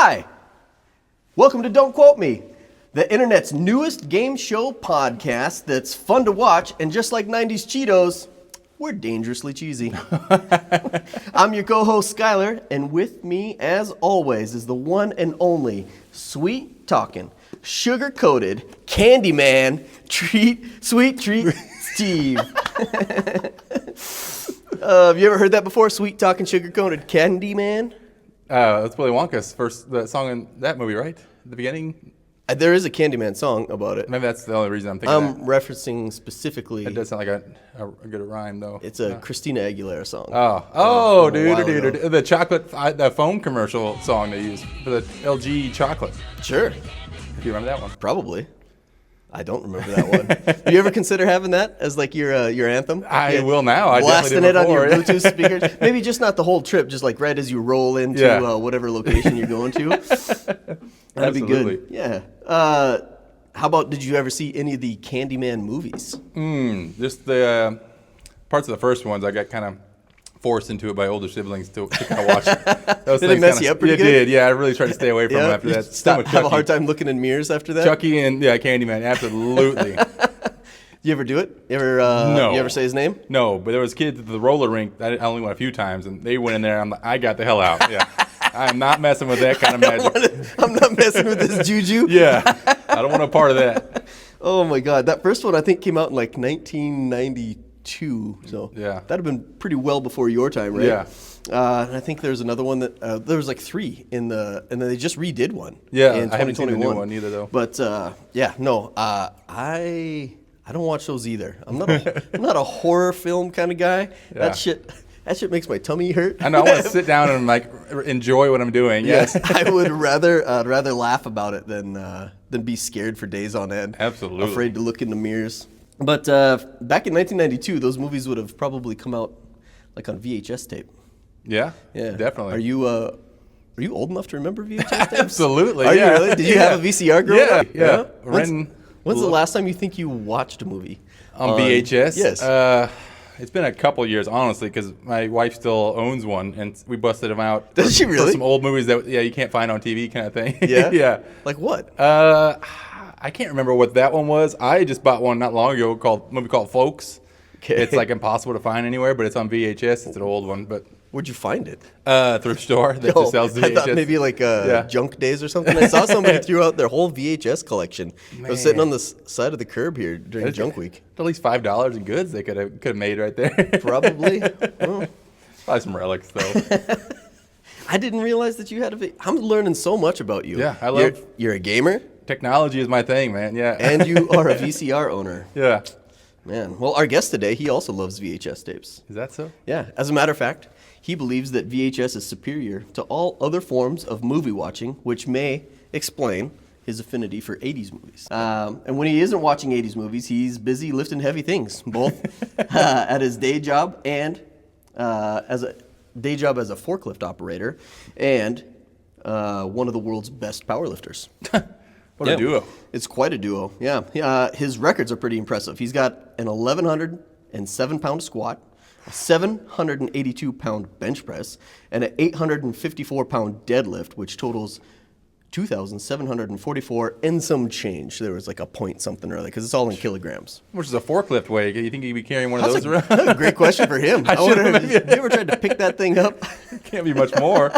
Hi, welcome to Don't Quote Me, the internet's newest game show podcast that's fun to watch, and just like 90s Cheetos, we're dangerously cheesy. I'm your co-host Skylar, and with me, as always, is the one and only sweet-talking, sugar-coated, Candyman, sweet treat Steve. Have you ever heard that before? Sweet-talking, sugar-coated Candyman? That's Willy Wonka's first song in that movie, right? At the beginning? There is a Candyman song about it. Maybe that's the only reason I'm thinking I'm referencing specifically. It does sound like a good rhyme, though. It's a Christina Aguilera song. Dude. The chocolate, the foam commercial song they used for the LG chocolate. Sure. Do you remember that one? Probably. I don't remember that one. Do you ever consider having that as like your anthem? I will now. I blasting definitely did it on your before. Bluetooth speakers. Maybe just not the whole trip, just like right as you roll into whatever location you're going to. That'd be good. Yeah. How about, did you ever see any of the Candyman movies? Just the parts of the first ones, I got kind of forced into it by older siblings to kind of watch it. Did it mess you up pretty good? It did, yeah. I really tried to stay away from them after that. Have a hard time looking in mirrors after that? Chucky and Candyman, absolutely. You ever do it? No. You ever say his name? No, but there was kids at the roller rink. I only went a few times, and they went in there. I'm like, I got the hell out. Yeah, I'm not messing with that kind of magic. I'm not messing with this juju. Yeah, I don't want a part of that. Oh my God, that first one I think came out in like 1992. So yeah, that'd have been pretty well before your time, right? Yeah. And I think there's another one that there was like three and then they just redid one. Yeah, in 2021. I haven't seen the new one either though. But I don't watch those either. I'm not a horror film kind of guy. Yeah. That shit makes my tummy hurt. I know. I want to sit down and like enjoy what I'm doing. Yes, I would rather laugh about it than be scared for days on end. Absolutely. Afraid to look in the mirrors. But back in 1992, those movies would have probably come out like on VHS tape. Yeah. Yeah, Definitely. Are you old enough to remember VHS tapes? Absolutely. Are you really? Did you have a VCR growing up? Yeah. When's the last time you think you watched a movie on VHS? Yes. It's been a couple years, honestly, because my wife still owns one, and we busted them out. Does she really? For some old movies that you can't find on TV, kind of thing. Yeah. Yeah. Like what? I can't remember what that one was. I just bought one not long ago a movie called Folks. Okay. It's like impossible to find anywhere, but it's on VHS. It's an old one, but Where'd you find it? thrift store that just sells VHS. I thought maybe like Junk Days or something. I saw somebody threw out their whole VHS collection. It was sitting on the side of the curb here during Junk Week. At least $5 in goods they could have made right there. Probably. Well, probably some relics though. I didn't realize that you had I'm learning so much about you. Yeah, I love. You're a gamer. Technology is my thing, man. Yeah. And you are a VCR owner. Yeah. Man. Well, our guest today, he also loves VHS tapes. Is that so? Yeah. As a matter of fact, he believes that VHS is superior to all other forms of movie watching, which may explain his affinity for 80s movies. And when he isn't watching 80s movies, he's busy lifting heavy things, both at his day job and as a forklift operator and one of the world's best powerlifters. What a duo. It's quite a duo, yeah. His records are pretty impressive. He's got an 1,107-pound squat, a 782-pound bench press, and an 854-pound deadlift, which totals 2,744 and some change. There was like a point something or other, because it's all in kilograms. Which is a forklift weight. You think he'd be carrying one of those around? That's a great question for him. Have you ever tried to pick that thing up? Can't be much more.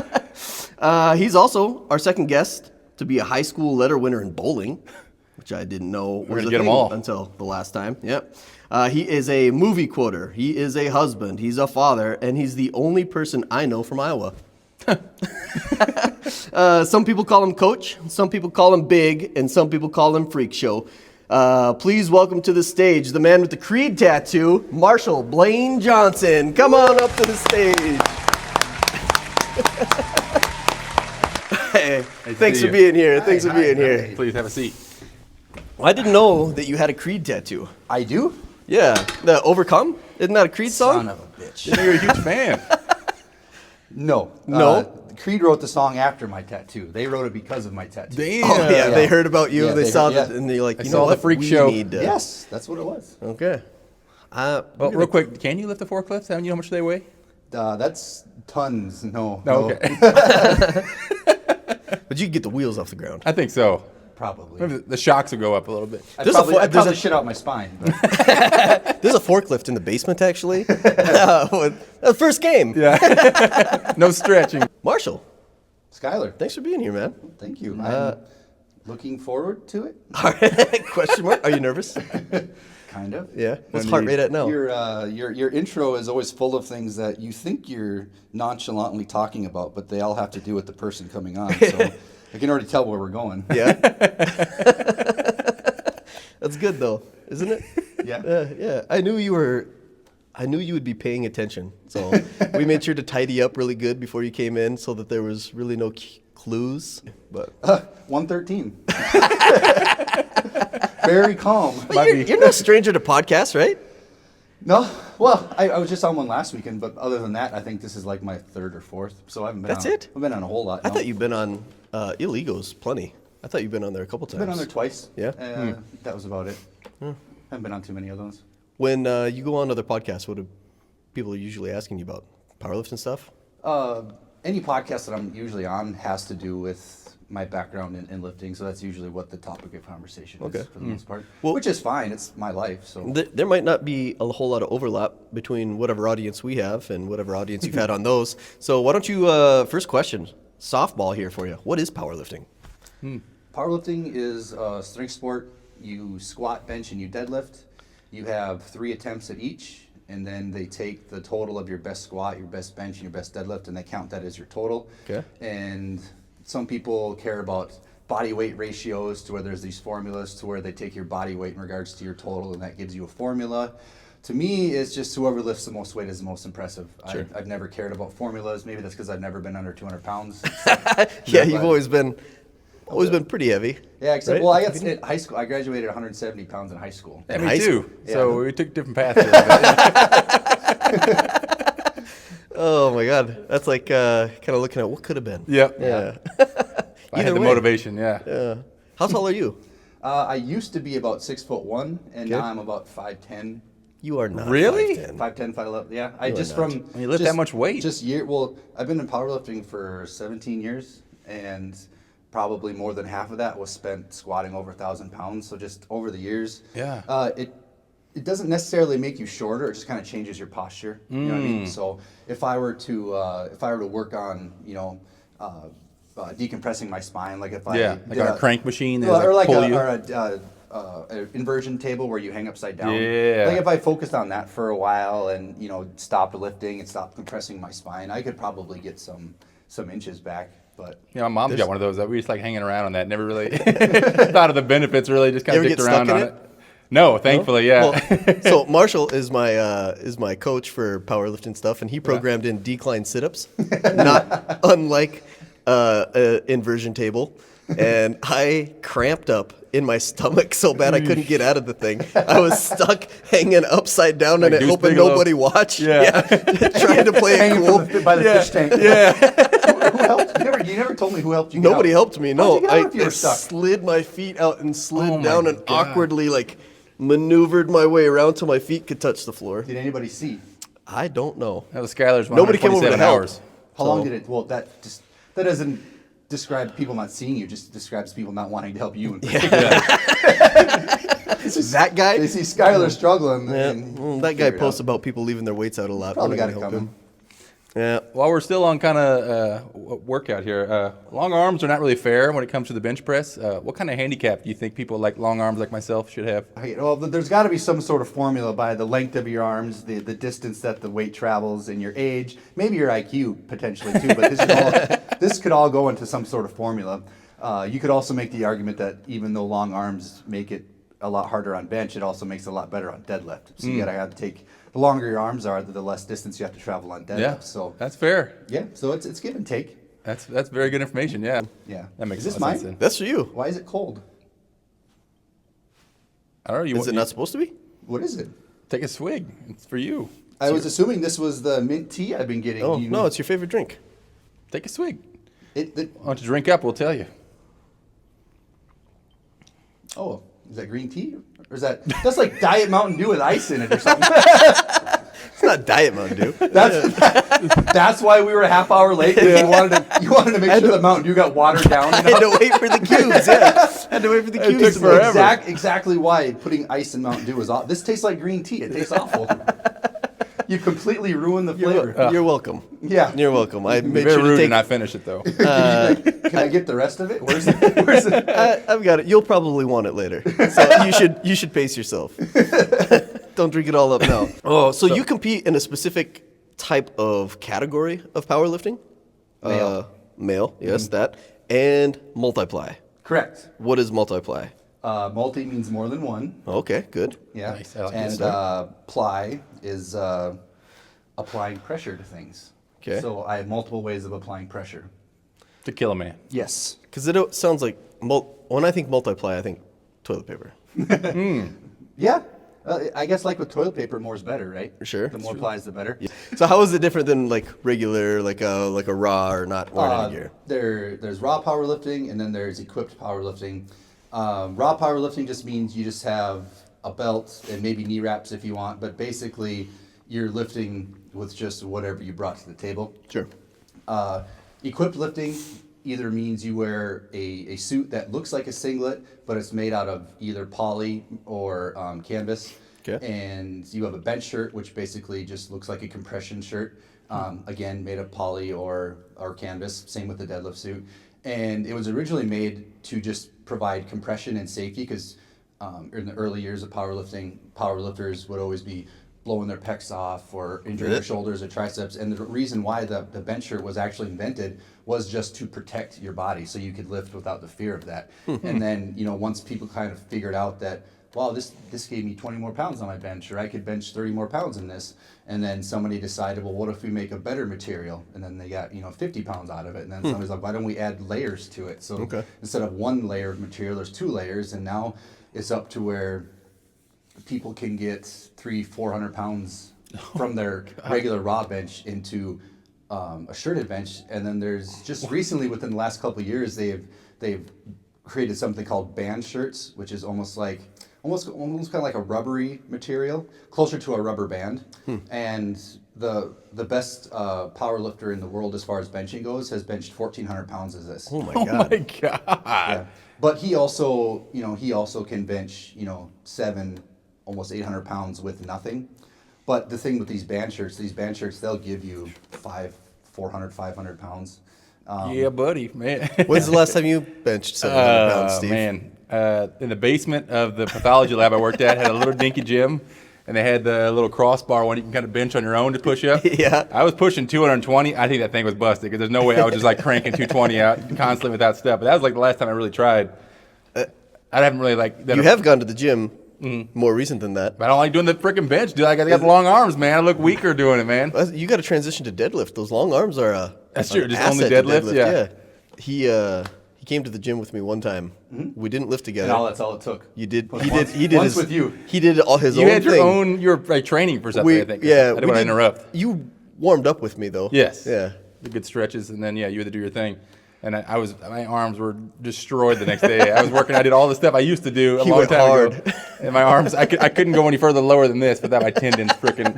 He's also our second guest to be a high school letter winner in bowling, which I didn't know was a thing until the last time. Yep. He is a movie quoter. He is a husband. He's a father, and he's the only person I know from Iowa. Some people call him Coach, some people call him Big, and some people call him Freak Show. Please welcome to the stage the man with the Creed tattoo, Marshall Blaine Johnson. Come on up to the stage. Hey, thanks for being here. Thanks for being here. Please have a seat. Well, I didn't know that you had a Creed tattoo. I do? Yeah. The Overcome? Isn't that a Creed song? Son of a bitch. You're a huge fan. No. Creed wrote the song after my tattoo. They wrote it because of my tattoo. Damn. Oh, yeah. They heard about you. Yeah, they saw that, and they're like, I you saw know the what? Freak We Show. need to. Yes, that's what it was. Okay. Well, real quick, can you lift a forklift? Haven't you know how much they weigh? That's tons. No. Okay. But you can get the wheels off the ground. I think so. Probably. Maybe the shocks will go up a little bit. I'd probably shit out my spine. But. There's a forklift in the basement, actually. First game. Yeah. No stretching. Marshall, Skylar, thanks for being here, man. thank you. I'm looking forward to it. All right. Question mark. Are you nervous? Kind of. Yeah. What's heart rate at now? Your intro is always full of things that you think you're nonchalantly talking about, but they all have to do with the person coming on. So I can already tell where we're going. Yeah. That's good though, isn't it? Yeah. Yeah. I knew you would be paying attention. So we made sure to tidy up really good before you came in so that there was really no clues. But 113. Very calm. You're no stranger to podcasts, right? No, well, I was just on one last weekend, but other than that, I think this is like my third or fourth. So I haven't been. That's on, it? I've been on a whole lot. I no. thought you've been on Illegos plenty. I thought you've been on there a couple times. I've been on there twice. Yeah? That was about it. Haven't been on too many of those. When you go on other podcasts, what do people usually asking you about? Powerlifting stuff? Any podcast that I'm usually on has to do with my background in lifting, so that's usually what the topic of conversation is for the most part. Well, which is fine. It's my life. So there might not be a whole lot of overlap between whatever audience we have and whatever audience you've had on those. So why don't you, first question, softball here for you. What is powerlifting? Powerlifting is a strength sport. You squat, bench, and you deadlift. You have 3 attempts at each, and then they take the total of your best squat, your best bench, and your best deadlift, and they count that as your total. Okay. And some people care about body weight ratios to where there's these formulas to where they take your body weight in regards to your total, and that gives you a formula. To me, it's just whoever lifts the most weight is the most impressive. Sure. I've never cared about formulas. Maybe that's because I've never been under 200 pounds. Yeah, you've always been pretty heavy. Yeah, except, right? well, I got in high school. I graduated 170 pounds in high school. Yeah, In me high too. Yeah. So we took different paths here. Oh my God, that's like kind of looking at what could have been. Yep. Yeah. I had Either the way. motivation, yeah. Yeah. How tall are you? I used to be about 6'1", and Okay. now I'm about 5'10". You are not. Really? 5'10". 5'10", 5'11". Yeah, I You are just not. from You lift just- that much weight? Well, I've been in powerlifting for 17 years, and probably more than half of that was spent squatting over 1,000 pounds. So just over the years, Yeah. It doesn't necessarily make you shorter. It just kind of changes your posture. You know what I mean? So if I were to work on decompressing my spine, like if I Like did on a crank machine, they or like pull you. an inversion table where you hang upside down. Yeah. Like if I focused on that for a while and stopped lifting and stopped compressing my spine, I could probably get some inches back. But Yeah, my mom's got one of those that we just like hanging around on that. Never really thought of the benefits. Really, just kind You of ever dicked get stuck around in on it? it. No, thankfully, yeah. Well, so Marshall is my coach for powerlifting stuff, and he programmed in decline sit-ups, not unlike inversion table. And I cramped up in my stomach so bad I couldn't get out of the thing. I was stuck hanging upside down in Like it, Deuce hoping Bigelow. nobody watched. Yeah. Trying to play it hanging cool. by the fish tank. Yeah. Who helped? You never told me who helped you. Get Nobody out. helped me. How'd No, you get out if you I were stuck? slid my feet out and slid Oh my down and God. awkwardly maneuvered my way around till my feet could touch the floor. Did anybody see? I don't know. That was Skylar's Nobody came over to 127 help. hours. How long did it? Well, that doesn't describe people not seeing you. Just describes people not wanting to help you. In particular. That guy? They see Skylar struggling. Yeah, and that guy figure it posts out. about people leaving their weights out a lot. Probably We're got not it gonna help coming. him. Yeah. While we're still on kind of workout here, long arms are not really fair when it comes to the bench press. What kind of handicap do you think people like long arms like myself should have? Okay, well, there's got to be some sort of formula by the length of your arms, the distance that the weight travels, and your age, maybe your IQ potentially too. But this could all go into some sort of formula. You could also make the argument that even though long arms make it a lot harder on bench, it also makes it a lot better on deadlift. So you gotta have to take, the longer your arms are, the less distance you have to travel on deadlift. Yeah, So that's fair. yeah, so it's give and take. That's very good information. Yeah. Yeah. That makes Is this a lot of mine? sense. That's for you. Why is it cold? I don't know. Is it not supposed to be? What is it? Take a swig? It's for you. I was assuming this was the mint tea I've been getting. Oh, no, it's your favorite drink. Take a swig. It, Why don't you drink up? We'll tell you. oh, is that green tea? Or is that's like Diet Mountain Dew with ice in it or something? It's not Diet Mountain Dew. That's why we were a half hour late. 'Cause you wanted to make sure the Mountain Dew got watered down. I had to wait for the cubes. Yeah, I had to wait for the cubes. took forever. Exactly why putting ice in Mountain Dew is awful. This tastes like green tea. It tastes awful. You completely ruined the flavor. You're welcome. Yeah. You're welcome. I made Very sure to rude to take. not finish it though. Can I get the rest of it? Where's it? I've got it. You'll probably want it later. So you should pace yourself. Don't drink it all up now. Oh, so you compete in a specific type of category of powerlifting? Male. Male, yes, that. And multiply. Correct. What is multiply? Multi means more than one. Okay, good. Yeah. Nice. I like And that ply is applying pressure to things. Okay. So I have multiple ways of applying pressure. To kill a man. Yes. Because it sounds like, when I think multiply, I think toilet paper. Yeah. I guess like with toilet paper, more is better, right? Sure. The more plies, the better. So how is it different than like regular, like a raw or not wearing any gear? There's raw powerlifting, and then there's equipped powerlifting. Raw powerlifting just means you just have a belt and maybe knee wraps if you want, but basically you're lifting with just whatever you brought to the table. Sure. Equipped lifting either means you wear a suit that looks like a singlet, but it's made out of either poly or canvas. Okay. And you have a bench shirt, which basically just looks like a compression shirt. Again, made of poly or canvas. Same with the deadlift suit. And it was originally made to just provide compression and safety because in the early years of powerlifting, powerlifters would always be blowing their pecs off or injuring their shoulders or triceps. And the reason why the bench shirt was actually invented was just to protect your body so you could lift without the fear of that. And then, once people kind of figured out that, wow, this gave me 20 more pounds on my bench, or I could bench 30 more pounds in this. And then somebody decided, well, what if we make a better material? And then they got, 50 pounds out of it. And then somebody's like, why don't we add layers to it? So instead of one layer of material, there's 2 layers. And now it's up to where people can get 300-400 pounds from their regular raw bench into a shirted bench. And then there's just recently, within the last couple of years, they've created something called band shirts, which is almost kind of like a rubbery material, closer to a rubber band. And the best power lifter in the world as far as benching goes has benched 1,400 pounds as this. Oh my Oh God. my God. Yeah. But he also can bench, 7, almost 800 pounds with nothing. But the thing with these band shirts, they'll give you 400, 500 pounds. Yeah, buddy, man. When's the last time you benched 700 pounds, Steve? Man, in the basement of the pathology lab I worked at, had a little dinky gym, and they had the little crossbar one you can kind of bench on your own to push up. Yeah. I was pushing 220. I think that thing was busted because there's no way I was just like cranking 220 out constantly without step. But that was like the last time I really tried. I haven't really like that. You have gone to the gym more recent than that. But I don't like doing the freaking bench, dude. I got the long arms, man. I look weaker doing it, man. You got to transition to deadlift. Those long arms are That's an true. Just only asset to deadlift? Yeah. He came to the gym with me one time. We didn't lift together. And that's all it took. You did. Once- He did once his, with you. He did all his You own had your thing. own. You were like training for something, I think. Yeah. I didn't want to interrupt. You warmed up with me though. Yes. Yeah. The good stretches, and then you had to do your thing. And my arms were destroyed the next day. I was working. I did all the stuff I used to do a He long went time hard. ago. And my arms, I couldn't go any further lower than this without my tendons freaking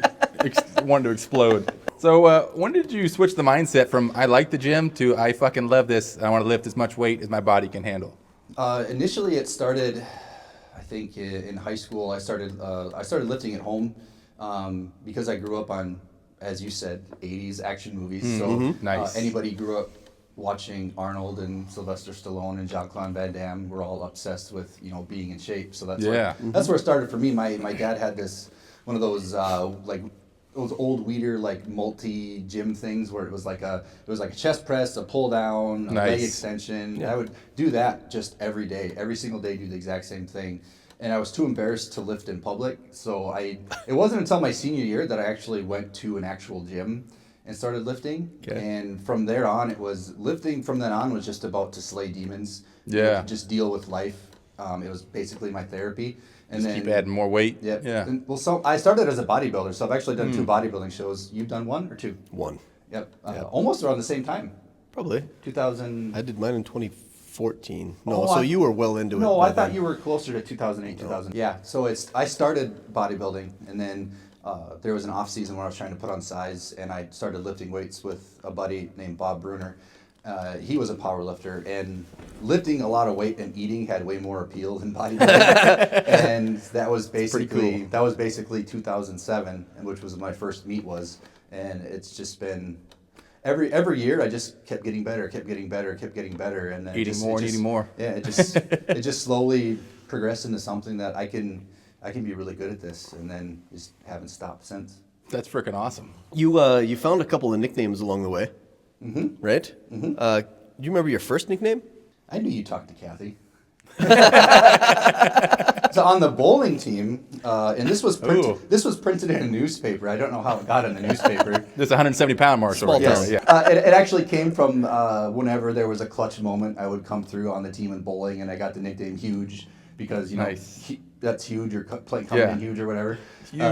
wanting to explode. So when did you switch the mindset from I like the gym to I fucking love this, I want to lift as much weight as my body can handle? Initially, it started, I think, in high school. I started lifting at home because I grew up on, as you said, 80s action movies. So Nice. Anybody grew up watching Arnold and Sylvester Stallone and Jean-Claude Van Damme, we're all obsessed with being in shape. So that's that's where it started for me. My dad had one of those those old Weeder multi gym things where it was like a chest press, a pull down, a leg extension. Yeah. I would do that just every day, every single day, do the exact same thing. And I was too embarrassed to lift in public, so it wasn't until my senior year that I actually went to an actual gym and started lifting. Okay. And from there on, lifting from then on was just about to slay demons. Just deal with life. It was basically my therapy. And Just keep adding more weight. Yeah. And, so I started as a bodybuilder, so I've actually done 2 bodybuilding shows. You've done 1 or 2? 1. Yep. Almost around the same time. Probably. 2000. I did mine in 2014. No, Oh, so you were well into it. No, by I thought then. you were closer to 2008, 2000. Yeah. So I started bodybuilding, and then there was an off season where I was trying to put on size, and I started lifting weights with a buddy named Bob Bruner. He was a power lifter, and lifting a lot of weight and eating had way more appeal than bodybuilding. And that was basically cool. 2007, which was my first meet was, and it's just been every year I just kept getting better, and then eating more. Yeah, it just slowly progressed into something that I can be really good at this, and then just haven't stopped since. That's freaking awesome. You found a couple of nicknames along the way, right? Do you remember your first nickname? I knew you talked to Kathy. So on the bowling team, and this was printed in a newspaper. I don't know how it got in the newspaper. This 170-pound mark. Small Yes. town. It actually came from whenever there was a clutch moment, I would come through on the team in bowling, and I got the nickname Huge because, you know, Nice. that's huge, or coming in huge or whatever.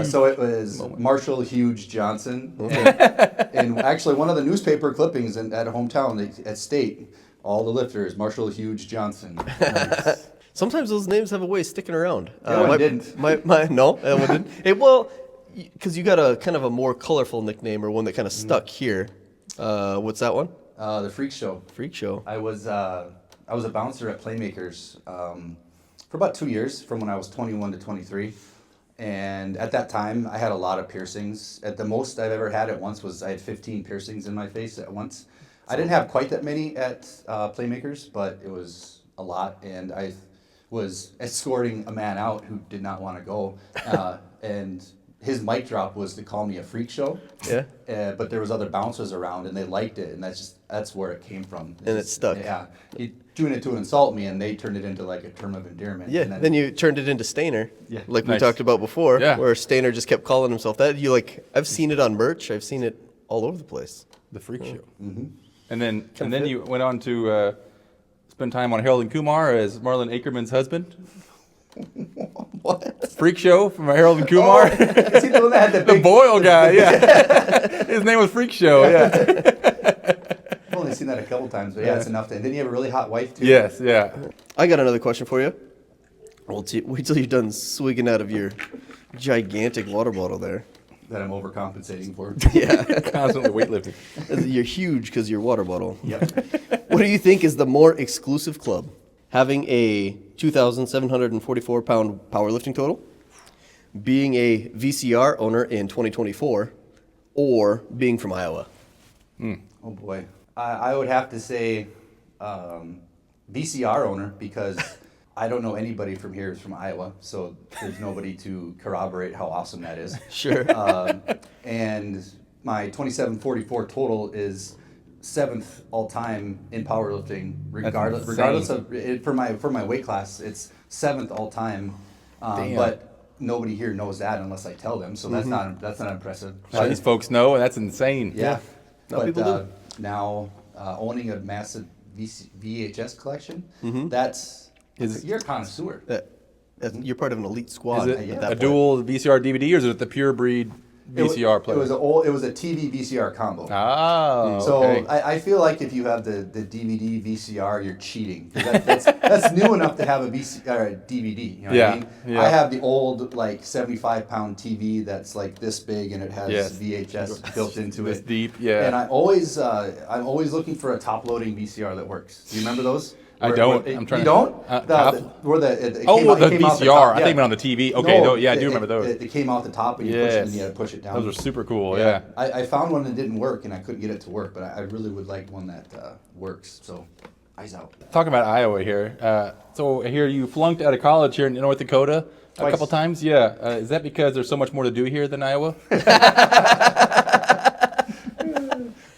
So it was Marshall Huge Johnson. And actually, one of the newspaper clippings at hometown at State, all the lifters, Marshall Huge Johnson. Sometimes those names have a way of sticking around. That one didn't. No, that one didn't. Well, because you got a kind of a more colorful nickname, or one that kind of stuck here. What's that one? The Freak Show. Freak Show. I was a bouncer at Playmakers for about 2 years, from when I was 21 to 23. And at that time, I had a lot of piercings. At the most I've ever had at once was I had 15 piercings in my face at once. I didn't have quite that many at Playmakers, but it was a lot. And I was escorting a man out who did not want to go. And his mic drop was to call me a freak show. Yeah. But there was other bouncers around, and they liked it, and that's where it came from. And it stuck. Yeah. He doing it to insult me, and they turned it into like a term of endearment. Yeah. And Then you turned it into Stainer. Yeah. Like we Nice. talked about before. Yeah. Where Stainer just kept calling himself that. I've seen it on merch. I've seen it all over the place. The Freak Show. Mm-hmm. And then you went on to spend time on Harold and Kumar as Marlon Ackerman's husband. What? Freak Show from Harold and Kumar. Is he the one that had the The big... Boyle guy, yeah. His name was Freak Show, yeah. I've only seen that a couple times, but yeah, it's enough. And didn't you have a really hot wife, too? Yes, yeah. I got another question for you. Well, wait till you're done swigging out of your gigantic water bottle there. That I'm overcompensating for. Yeah. Constantly weightlifting. You're huge because your water bottle. Yep. What do you think is the more exclusive club? Having a 2,744-pound powerlifting total, being a VCR owner in 2024, or being from Iowa? Oh, boy. I would have to say VCR owner, because I don't know anybody from here who's from Iowa, so there's nobody to corroborate how awesome that is. Sure. And my 2744 total is 7th all time in powerlifting, regardless of it, for my weight class. It's 7th all time, but nobody here knows that unless I tell them. So that's not impressive. These folks know, and that's insane. Yeah, people but now owning a massive VHS collection, you're a connoisseur. You're part of an elite squad. Is at it that a point. dual VCR DVD, or is it the pure breed VCR player? It was a TV VCR combo. Oh, So okay. I feel like if you have the DVD VCR, you're cheating. That's new enough to have a DVD. You know what I mean? Yeah. I have the old like 75-pound TV that's like this big, and it has Yes. VHS built into This it. deep, yeah. And I'm always looking for a top-loading VCR that works. Do you remember those? I don't. I'm trying You to- don't? top- Where it Oh, came out, the it came out VCR. top, I think it meant on the TV. Okay, I do remember those. It came out the top, and you push it, and Yes. you had to push it down. Those are super cool, yeah. I found one that didn't work, and I couldn't get it to work, but I really would like one that works. So, eyes out. Talking about Iowa here. So I hear you flunked out of college here in North Dakota a Twice. couple times. Yeah. Is that because there's so much more to do here than Iowa?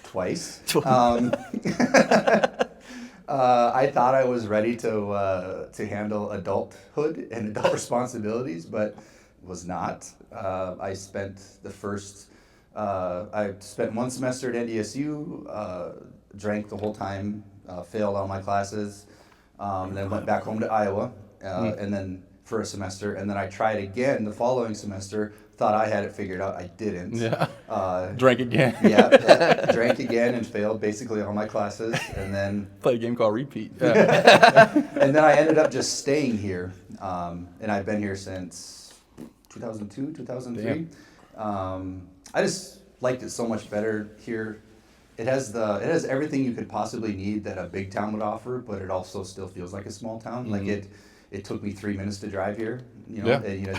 Twice. I thought I was ready to handle adulthood and adult responsibilities, but was not. I spent I spent 1 semester at NDSU, drank the whole time, failed all my classes, and then went back home to Iowa, and then for a semester, and then I tried again the following semester. Thought I had it figured out. I didn't. Yeah. Drank again. Yeah, drank again and failed basically all my classes, and then Play a game called Repeat. Yeah. and then I ended up just staying here, and I've been here since 2002, 2003. Damn. I just liked it so much better here. It has everything you could possibly need that a big town would offer, but it also still feels like a small town. Like it took me 3 minutes to drive here. You know, Yeah. and, you know,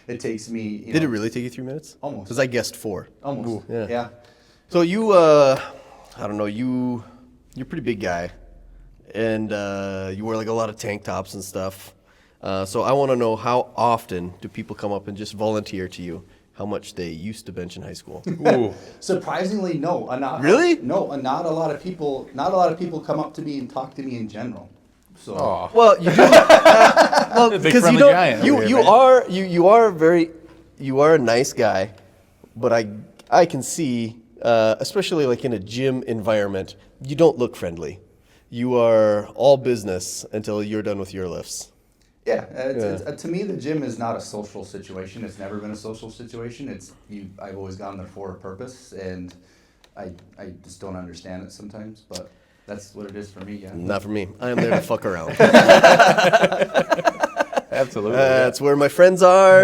it takes me. You Did know, it really take you 3 minutes? Almost. Because I guessed 4. Almost. yeah. Yeah. So you, I don't know, you're a pretty big guy, and you wear like a lot of tank tops and stuff. So I want to know, how often do people come up and just volunteer to you how much they used to bench in high school? Ooh. Surprisingly, no. Really? No, not a lot of people. Not a lot of people come up to me and talk to me in general. So. Aw. Well, you do. Well, Big because you friendly don't. giant over here, You are a nice guy, but I can see, especially like in a gym environment, you don't look friendly. You are all business until you're done with your lifts. Yeah, to me, the gym is not a social situation. It's never been a social situation. I've always gone there for a purpose, and I just don't understand it sometimes. But that's what it is for me. Yeah. Not for me. I am there to fuck around. Absolutely. That's where my friends are.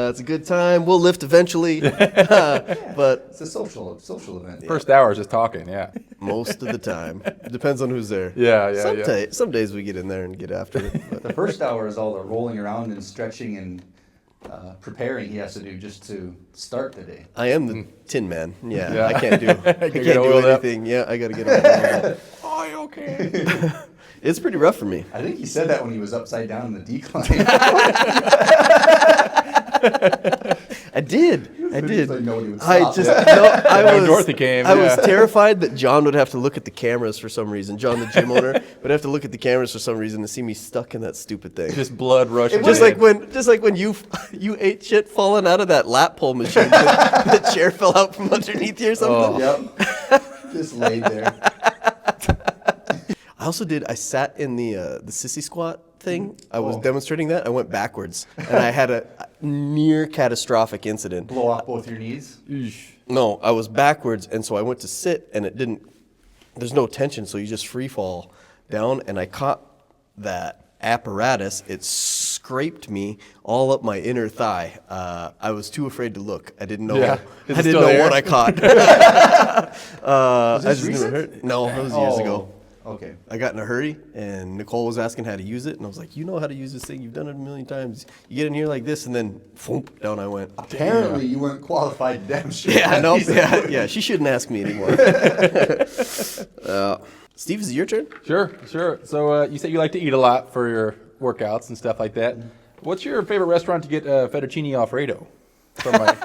It's a good time. We'll lift eventually, but It's a social event. First hour is just talking, yeah. most of the time, depends on who's there. Yeah. Some days we get in there and get after it. But. The first hour is all the rolling around and stretching and preparing he has to do just to start the day. I am the Tin Man. Yeah, Yeah. I can't do get oiled up. anything. Yeah, I got to get oiled up. Oh, you okay? It's pretty rough for me. I think he said that when he was upside down in the decline. I did. Like nobody would I stop. just Yeah. no. I When was. Dorothy came, I was yeah. terrified that John would have to look at the cameras for some reason. John, the gym owner, would have to look at the cameras for some reason to see me stuck in that stupid thing. Just blood rushing. Just like when you ate shit falling out of that lap pull machine, the chair fell out from underneath you or something. Oh. Yep. Just laid there. I also did. I sat in the sissy squat thing. I was demonstrating that. I went backwards, and I had a near catastrophic incident. Blow off both your knees. No, I was backwards, and so I went to sit, and it didn't. There's no tension, so you just free fall down, and I caught that apparatus. It scraped me all up my inner thigh. I was too afraid to look. I didn't know. Yeah. Is I it didn't still know there? what I caught. Was I this just recent? never heard. No, it was years ago. Okay. I got in a hurry, and Nicole was asking how to use it, and I was like, "You know how to use this thing? You've done it a million times. You get in here like this, and then thump, down I went." Apparently, you weren't qualified to demonstrate. Yeah, that no, piece of yeah, equipment. yeah. She shouldn't ask me anymore. Steve, is it your turn? Sure. So you said you like to eat a lot for your workouts and stuff like that. What's your favorite restaurant to get fettuccine Alfredo from?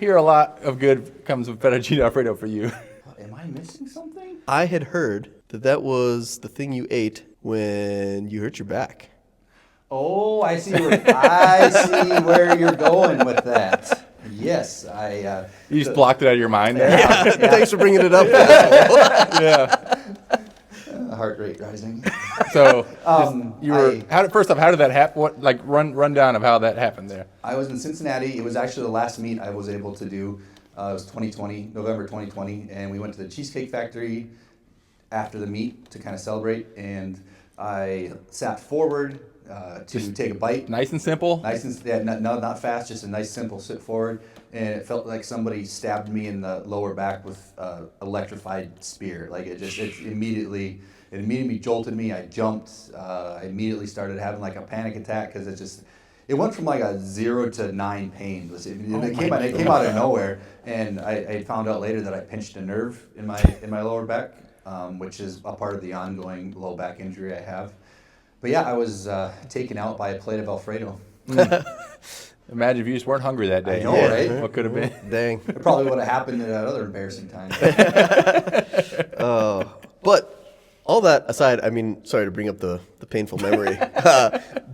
Hear a lot of good comes with fettuccine Alfredo for you. Am I missing something? I had heard that was the thing you ate when you hurt your back. Oh, I see where you're going with that. Yes, You just blocked it out of your mind there. Thanks for bringing it up. Yeah. heart rate rising. So you were first off, how did that happen? What run down of how that happened there? I was in Cincinnati. It was actually the last meet I was able to do. It was 2020, November 2020, and we went to the Cheesecake Factory after the meet to kind of celebrate. And I sat forward to take a bite. Nice and simple. Nice and not fast, just a nice simple sit forward. And it felt like somebody stabbed me in the lower back with electrified spear. Like it immediately jolted me. I jumped. I immediately started having like a panic attack because it went from like a 0 to 9 pain. It came out of nowhere, and I found out later that I pinched a nerve in my lower back, which is a part of the ongoing low back injury I have. But yeah, I was taken out by a plate of Alfredo. Imagine if you just weren't hungry that day. I know, right? What could have been? Dang. It probably would have happened at that other embarrassing time. But all that aside, I mean, sorry to bring up the painful memory,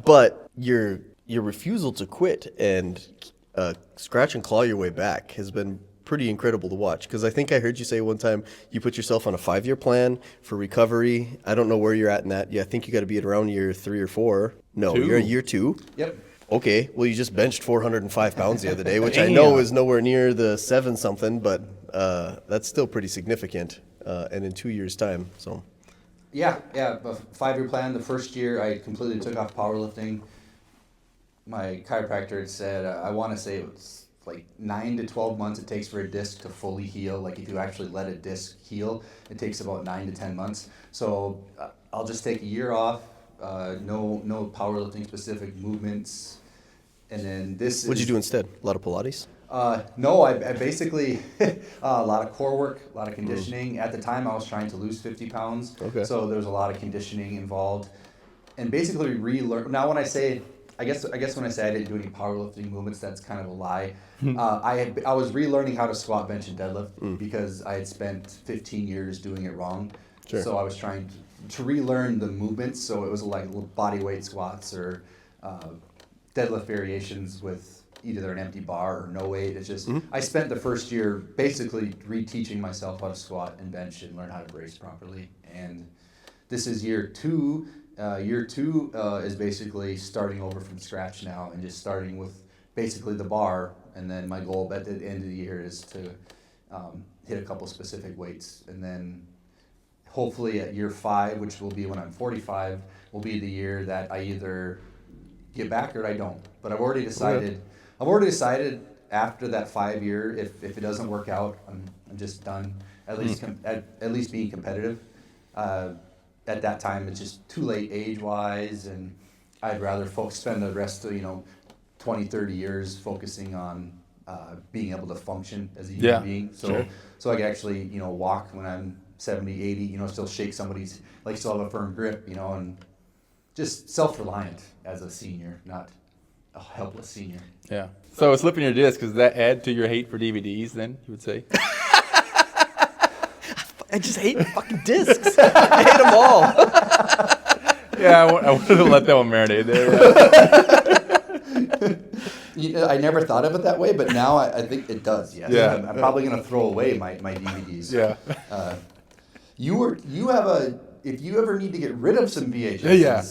but your refusal to quit and scratch and claw your way back has been pretty incredible to watch. Because I think I heard you say one time you put yourself on a 5-year plan for recovery. I don't know where you're at in that. Yeah, I think you got to be at around year 3 or 4. No, 2. you're at year 2. Yep. Okay, well, you just benched 405 pounds the other day, which I know is nowhere near the 7-something, but that's still pretty significant, and in 2 years' time, so. Yeah, a 5-year plan. The first year, I completely took off powerlifting. My chiropractor had said, I want to say it was like 9 to 12 months it takes for a disc to fully heal. Like if you actually let a disc heal, it takes about 9 to 10 months. So I'll just take a year off, no powerlifting specific movements. And then What'd you do instead? A lot of Pilates? No, I basically, a lot of core work, a lot of conditioning. At the time I was trying to lose 50 pounds. Okay. So there was a lot of conditioning involved. And basically relearn. Now when I say, I guess when I say I didn't do any powerlifting movements, that's kind of a lie. I was relearning how to squat, bench, and deadlift because I had spent 15 years doing it wrong. Sure. So I was trying to relearn the movements. So it was like little body weight squats or deadlift variations with either an empty bar or no weight. It's just I spent the first year basically reteaching myself how to squat and bench and learn how to brace properly. And this is year 2. Year 2 is basically starting over from scratch now and just starting with basically the bar. And then my goal at the end of the year is to hit a couple specific weights. And then hopefully at year 5, which will be when I'm 45, will be the year that I either get back or I don't. But I've already decided. I've already decided after that 5 year, if it doesn't work out, I'm just done. At least at least being competitive. At that time, it's just too late age-wise, and I'd rather spend the rest of 20, 30 years focusing on being able to function as a human being. So so I can actually walk when I'm 70, 80. Still shake somebody's, still have a firm grip. And just self-reliant as a senior, not a helpless senior. Yeah. So slipping your disc, does that add to your hate for DVDs then, you would say? I just hate fucking discs. I hate them all. Yeah, I wanted to let that one marinate there. I never thought of it that way, but now I think it does. Yes. Yeah. I'm probably gonna throw away my DVDs. Yeah. If you ever need to get rid of some VHSs. Yeah.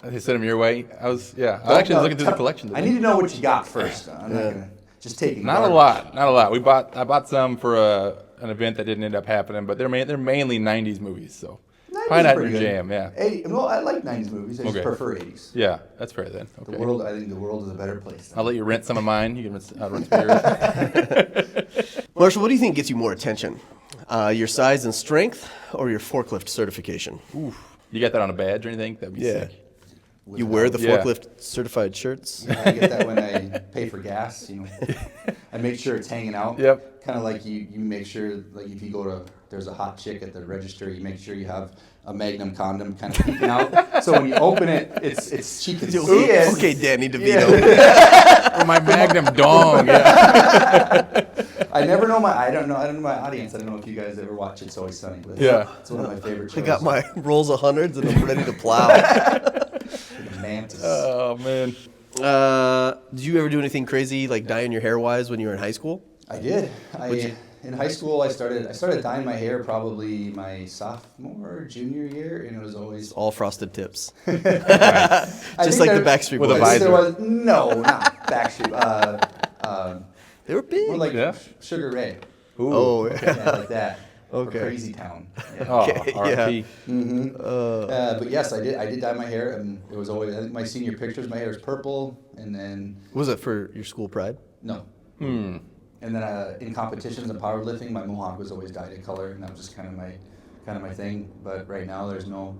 They sent them your way. I was actually looking through the collection today. I need to know what you got first. I'm not gonna just take it. Not a lot. I bought some for an event that didn't end up happening, but they're mainly 90s movies, so probably not your jam. Yeah. Well, I like 90s movies. I just prefer 80s. Yeah, that's fair then. Okay. I think the world is a better place. I'll let you rent some of mine. You can rent yours. Marshall, what do you think gets you more attention? Your size and strength or your forklift certification? Oof. You got that on a badge or anything? That'd be sick. You wear the forklift certified shirts? Yeah, I get that when I pay for gas. I make sure it's hanging out. Yep. Kind of like you make sure, like if you go to, there's a hot chick at the register, you make sure you have a Magnum condom kind of peeking out. So when you open it, it's she can see it. Okay, Danny DeVito. Or my Magnum dong. Yeah. I don't know my audience. I don't know if you guys ever watch It's Always Sunny. But it's one of my favorite shows. I got my rolls of hundreds and I'm ready to plow. Mantis. Oh man. Did you ever do anything crazy like dyeing your hair wise when you were in high school? I did. In high school, I started dyeing my hair probably my sophomore, junior year, and it was always All frosted tips. Just Just like the Backstreet with a Boys. visor. No, not Backstreet. They were big. More like Sugar Ray. Ooh. Oh, Yeah, like that. Okay. Or Crazy Town. Yeah. Oh, Okay, RP. But yes, I did dye my hair, and it was always, I think my senior pictures, my hair was purple, and then Was it for your school pride? no. And then in competitions and powerlifting, my mohawk was always dyed a color, and that was just kind of my thing. But right now, there's not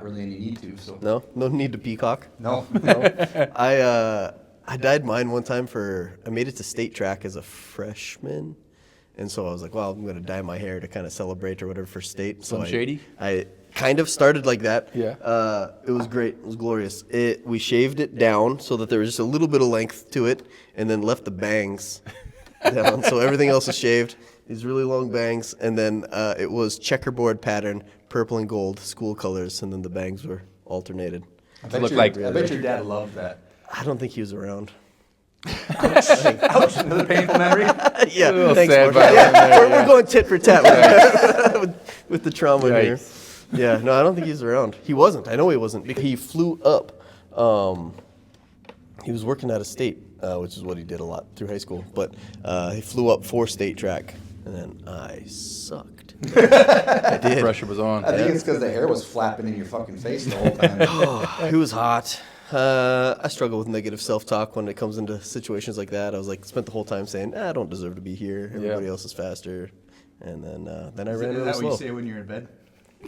really any need to. So No need to peacock. no. I dyed mine one time I made it to state track as a freshman. And so I was like, well, I'm going to dye my hair to kind of celebrate or whatever for state. So Shady? I kind of started like that. Yeah. It was great. It was glorious. We shaved it down so that there was just a little bit of length to it and then left the bangs down. So everything else is shaved. These really long bangs. And then it was checkerboard pattern, purple and gold, school colors. And then the bangs were alternated. I bet your dad loved that. I don't think he was around. Ouch, another painful memory. Yeah, little thanks, sad Marshall. violin there, We're going tit for tat with the trauma here. Yeah, no, I don't think he's around. He wasn't. I know he wasn't because he flew up. He was working out of state, which is what he did a lot through high school. But he flew up for state track, and then I sucked. I did. Pressure was on. I think it's because the hair was flapping in your fucking face the whole time. It was hot. I struggle with negative self-talk when it comes into situations like that. I was like, spent the whole time saying, I don't deserve to be here. Everybody else is faster. And then I ran really slow. Is that what you say when you're in bed?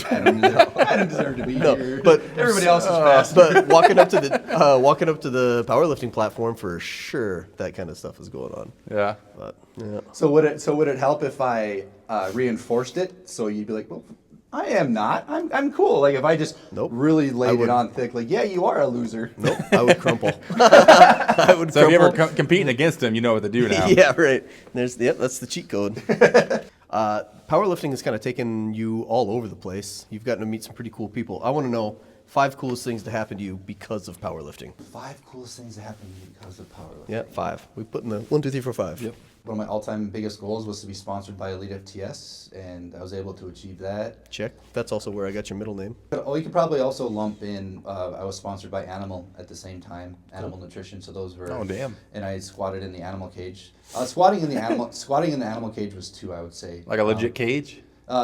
I don't deserve to be here. But everybody else is faster. But walking up to the powerlifting platform, for sure, that kind of stuff is going on. Yeah. But yeah. So would it help if I reinforced it? So you'd be like, well, I am not. I'm cool. Like if I just really laid it on thick, like, yeah, you are a loser. Nope, I would crumple. I would. So if you're ever competing against him, you know what to do now. Yeah, right. That's the cheat code. Powerlifting has kind of taken you all over the place. You've gotten to meet some pretty cool people. I want to know 5 coolest things to happen to you because of powerlifting. 5 coolest things that happened to me because of powerlifting. Yeah, 5. We put in the 1, 2, 3, 4, 5. Yep. One of my all-time biggest goals was to be sponsored by Elite FTS, and I was able to achieve that. Check. That's also where I got your middle name. Oh, you could probably also lump in, I was sponsored by Animal at the same time, Animal Nutrition, so those were... Oh, damn. And I squatted in the animal cage. Squatting in the animal cage was 2, I would say. Like a legit cage?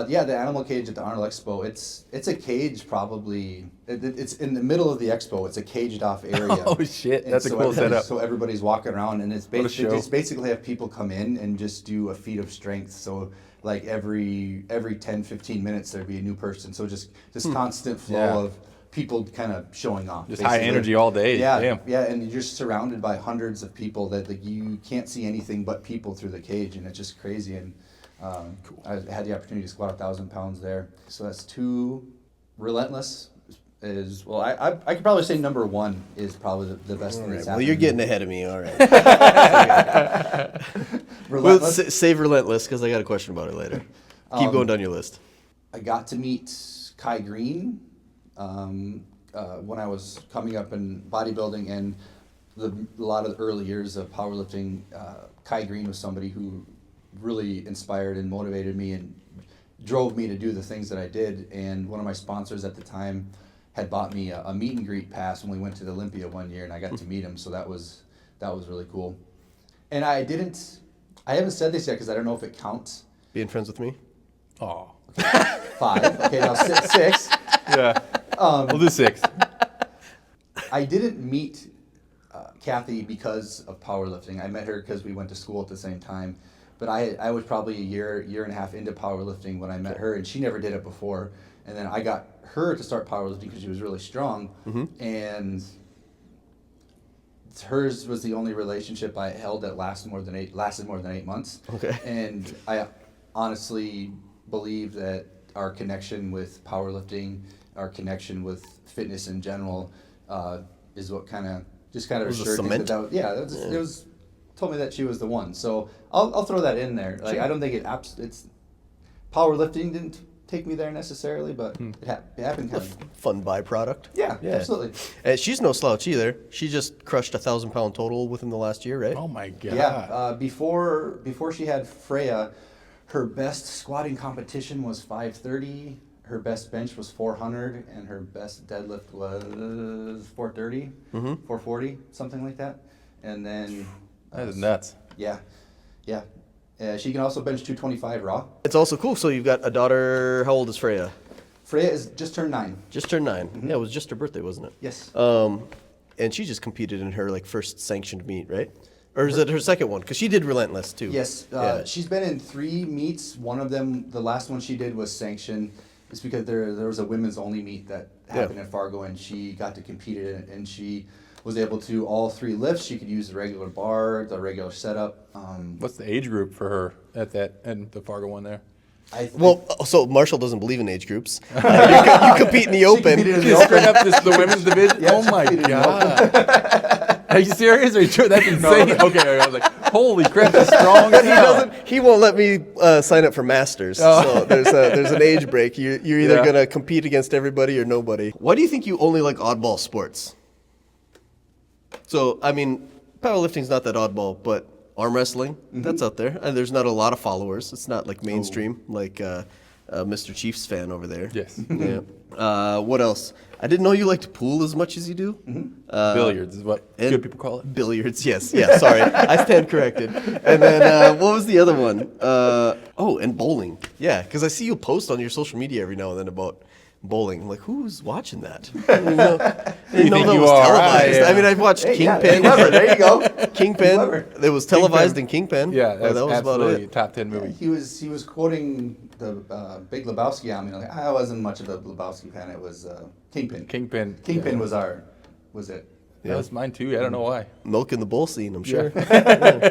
Yeah, the animal cage at the Arnold Expo. It's a cage probably. It's in the middle of the expo. It's a caged off area. Oh shit, And that's a cool setup. So everybody's walking around, and it's What a show. just basically have people come in and just do a feat of strength. So like every 10, 15 minutes there'd be a new person. So just this constant flow of people kind of showing off. Just high energy all day. Yeah, Damn. yeah, and you're just surrounded by hundreds of people that like, you can't see anything but people through the cage, and it's just crazy. And cool. I had the opportunity to squat 1,000 pounds there. So that's 2. Relentless is, well, I could probably say number 1 is probably the best thing that's happened. Well, you're getting ahead of me. All right. Relentless. Well, save Relentless because I got a question about it later. Keep going down your list. I got to meet Kai Green when I was coming up in bodybuilding, and a lot of the early years of powerlifting. Kai Green was somebody who really inspired and motivated me and drove me to do the things that I did. And one of my sponsors at the time had bought me a meet and greet pass when we went to the Olympia one year, and I got to meet him. So that was really cool. And I haven't said this yet because I don't know if it counts. Being friends with me? Oh. 5. Okay, now 6. Yeah. We'll do 6. I didn't meet Kathy because of powerlifting. I met her because we went to school at the same time. But I was probably a year and a half into powerlifting when I met her, and she never did it before. And then I got her to start powerlifting because she was really strong, and hers was the only relationship I held that lasted more than 8 months. Okay. And I honestly believe that our connection with powerlifting, our connection with fitness in general, is what kind of assured me that it was told me that she was the one. So I'll throw that in there. Like, I don't think it's powerlifting didn't take me there necessarily, but it happened kind of. Fun byproduct. Yeah, absolutely. And she's no slouch either. She just crushed 1,000 pound total within the last year, right? Oh my god. Yeah. Before she had Freya, her best squatting competition was 530. Her best bench was 400, and her best deadlift was 430, 440, something like that. And then That is nuts. Yeah. She can also bench 225 raw. It's also cool. So you've got a daughter. How old is Freya? Freya is just turned 9. Just turned 9. Yeah, it was just her birthday, wasn't it? Yes. And she just competed in her first sanctioned meet, right? Or is it her second one? Because she did Relentless too. Yes. She's been in 3 meets. One of them, the last one she did was sanctioned. It's because there was a women's only meet that happened in Fargo, and she got to compete in it, and she was able to do all 3 lifts. She could use the regular bar, the regular setup. What's the age group for her at that and the Fargo one there? So Marshall doesn't believe in age groups. You compete in the open. competed in the Just straight up the women's division? Yeah, Oh she my competed in the god. Are you serious? Are you sure? That's insane. Okay, I was like, holy crap, that's strong as hell. He won't let me sign up for masters. So there's an age break. You're either gonna compete against everybody or nobody. Why do you think you only like oddball sports? So I mean, powerlifting's not that oddball, but arm wrestling, that's out there, and there's not a lot of followers. It's not like mainstream, like Mr. Chiefs fan over there. Yes. Yeah. What else? I didn't know you liked pool as much as you do. Billiards is what good people call it. Billiards, yes. Yeah, sorry. I stand corrected. And then what was the other one? And bowling. Yeah, because I see you post on your social media every now and then about bowling. Like, who's watching that? I didn't know that think was you are? televised. Yeah. I mean, I watched Kingpin. Clever, there you go. Kingpin. Clever. It was televised in Kingpin. Yeah, but that was about absolutely it. top 10 movie. He was quoting the Big Lebowski. I mean, like, I wasn't much of a Lebowski fan. It was Kingpin. Kingpin. Kingpin was it? That was mine too. I don't know why. Milking the bull scene, I'm sure. They don't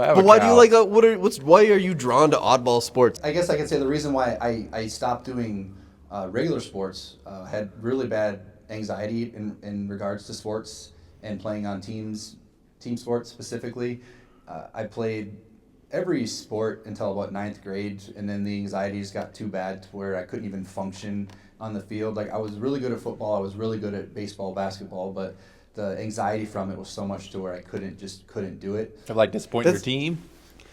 have But a why do you cow. like why are you drawn to oddball sports? I guess I could say the reason why I stopped doing regular sports, had really bad anxiety in regards to sports and playing on team sports specifically. I played every sport until about 9th grade, and then the anxieties got too bad to where I couldn't even function on the field. Like, I was really good at football, I was really good at baseball, basketball, but the anxiety from it was so much to where I couldn't do it. Of like disappointing your That's- team?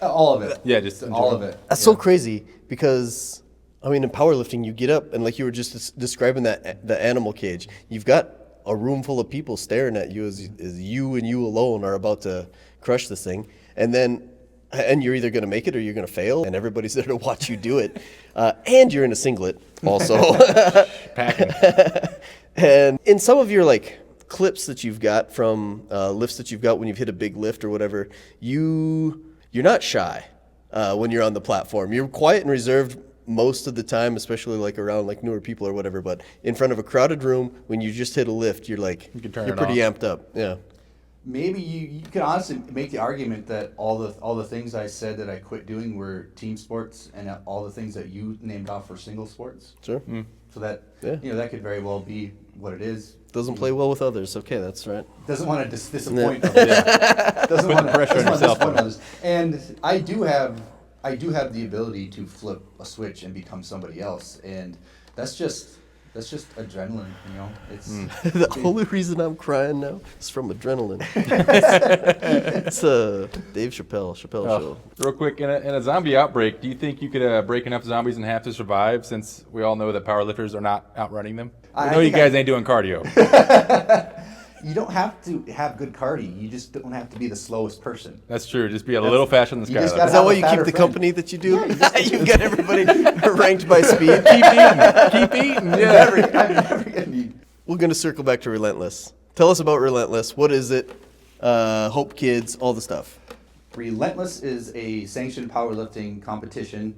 All of it. Yeah, just in all general. of it. That's so crazy because, I mean, in powerlifting, you get up and like you were just describing the animal cage. You've got a room full of people staring at you as you and you alone are about to crush this thing, and you're either going to make it or you're going to fail, and everybody's there to watch you do it, and you're in a singlet also. Packing. And in some of your like clips that you've got from lifts that you've got when you've hit a big lift or whatever, you're not shy when you're on the platform. You're quiet and reserved most of the time, especially like around like newer people or whatever. But in front of a crowded room, when you just hit a lift, you're like You can turn you're it pretty off. amped up. Yeah. Maybe you could honestly make the argument that all the things I said that I quit doing were team sports, and all the things that you named off were single sports. Sure. So that Yeah. that could very well be what it is. Doesn't play well with others. Okay, that's right. Doesn't want to disappoint others. Doesn't want to pressure on yourself. disappoint others. And I do have the ability to flip a switch and become somebody else, and that's just adrenaline, It's The only reason I'm crying now is from adrenaline. It's Dave Chappelle show. Real quick, in a zombie outbreak, do you think you could break enough zombies in half to survive, since we all know that powerlifters are not outrunning them? I know you guys ain't doing cardio. You don't have to have good cardio. You just don't have to be the slowest person. That's true. Just be a little faster than the You just skyline. gotta Is that have why a you keep fatter the friend. company that you do? Yeah, You've got everybody ranked by speed. Keep eating. Yeah. I'm never gonna need. We're going to circle back to Relentless. Tell us about Relentless. What is it? Hopekids, all the stuff. Relentless is a sanctioned powerlifting competition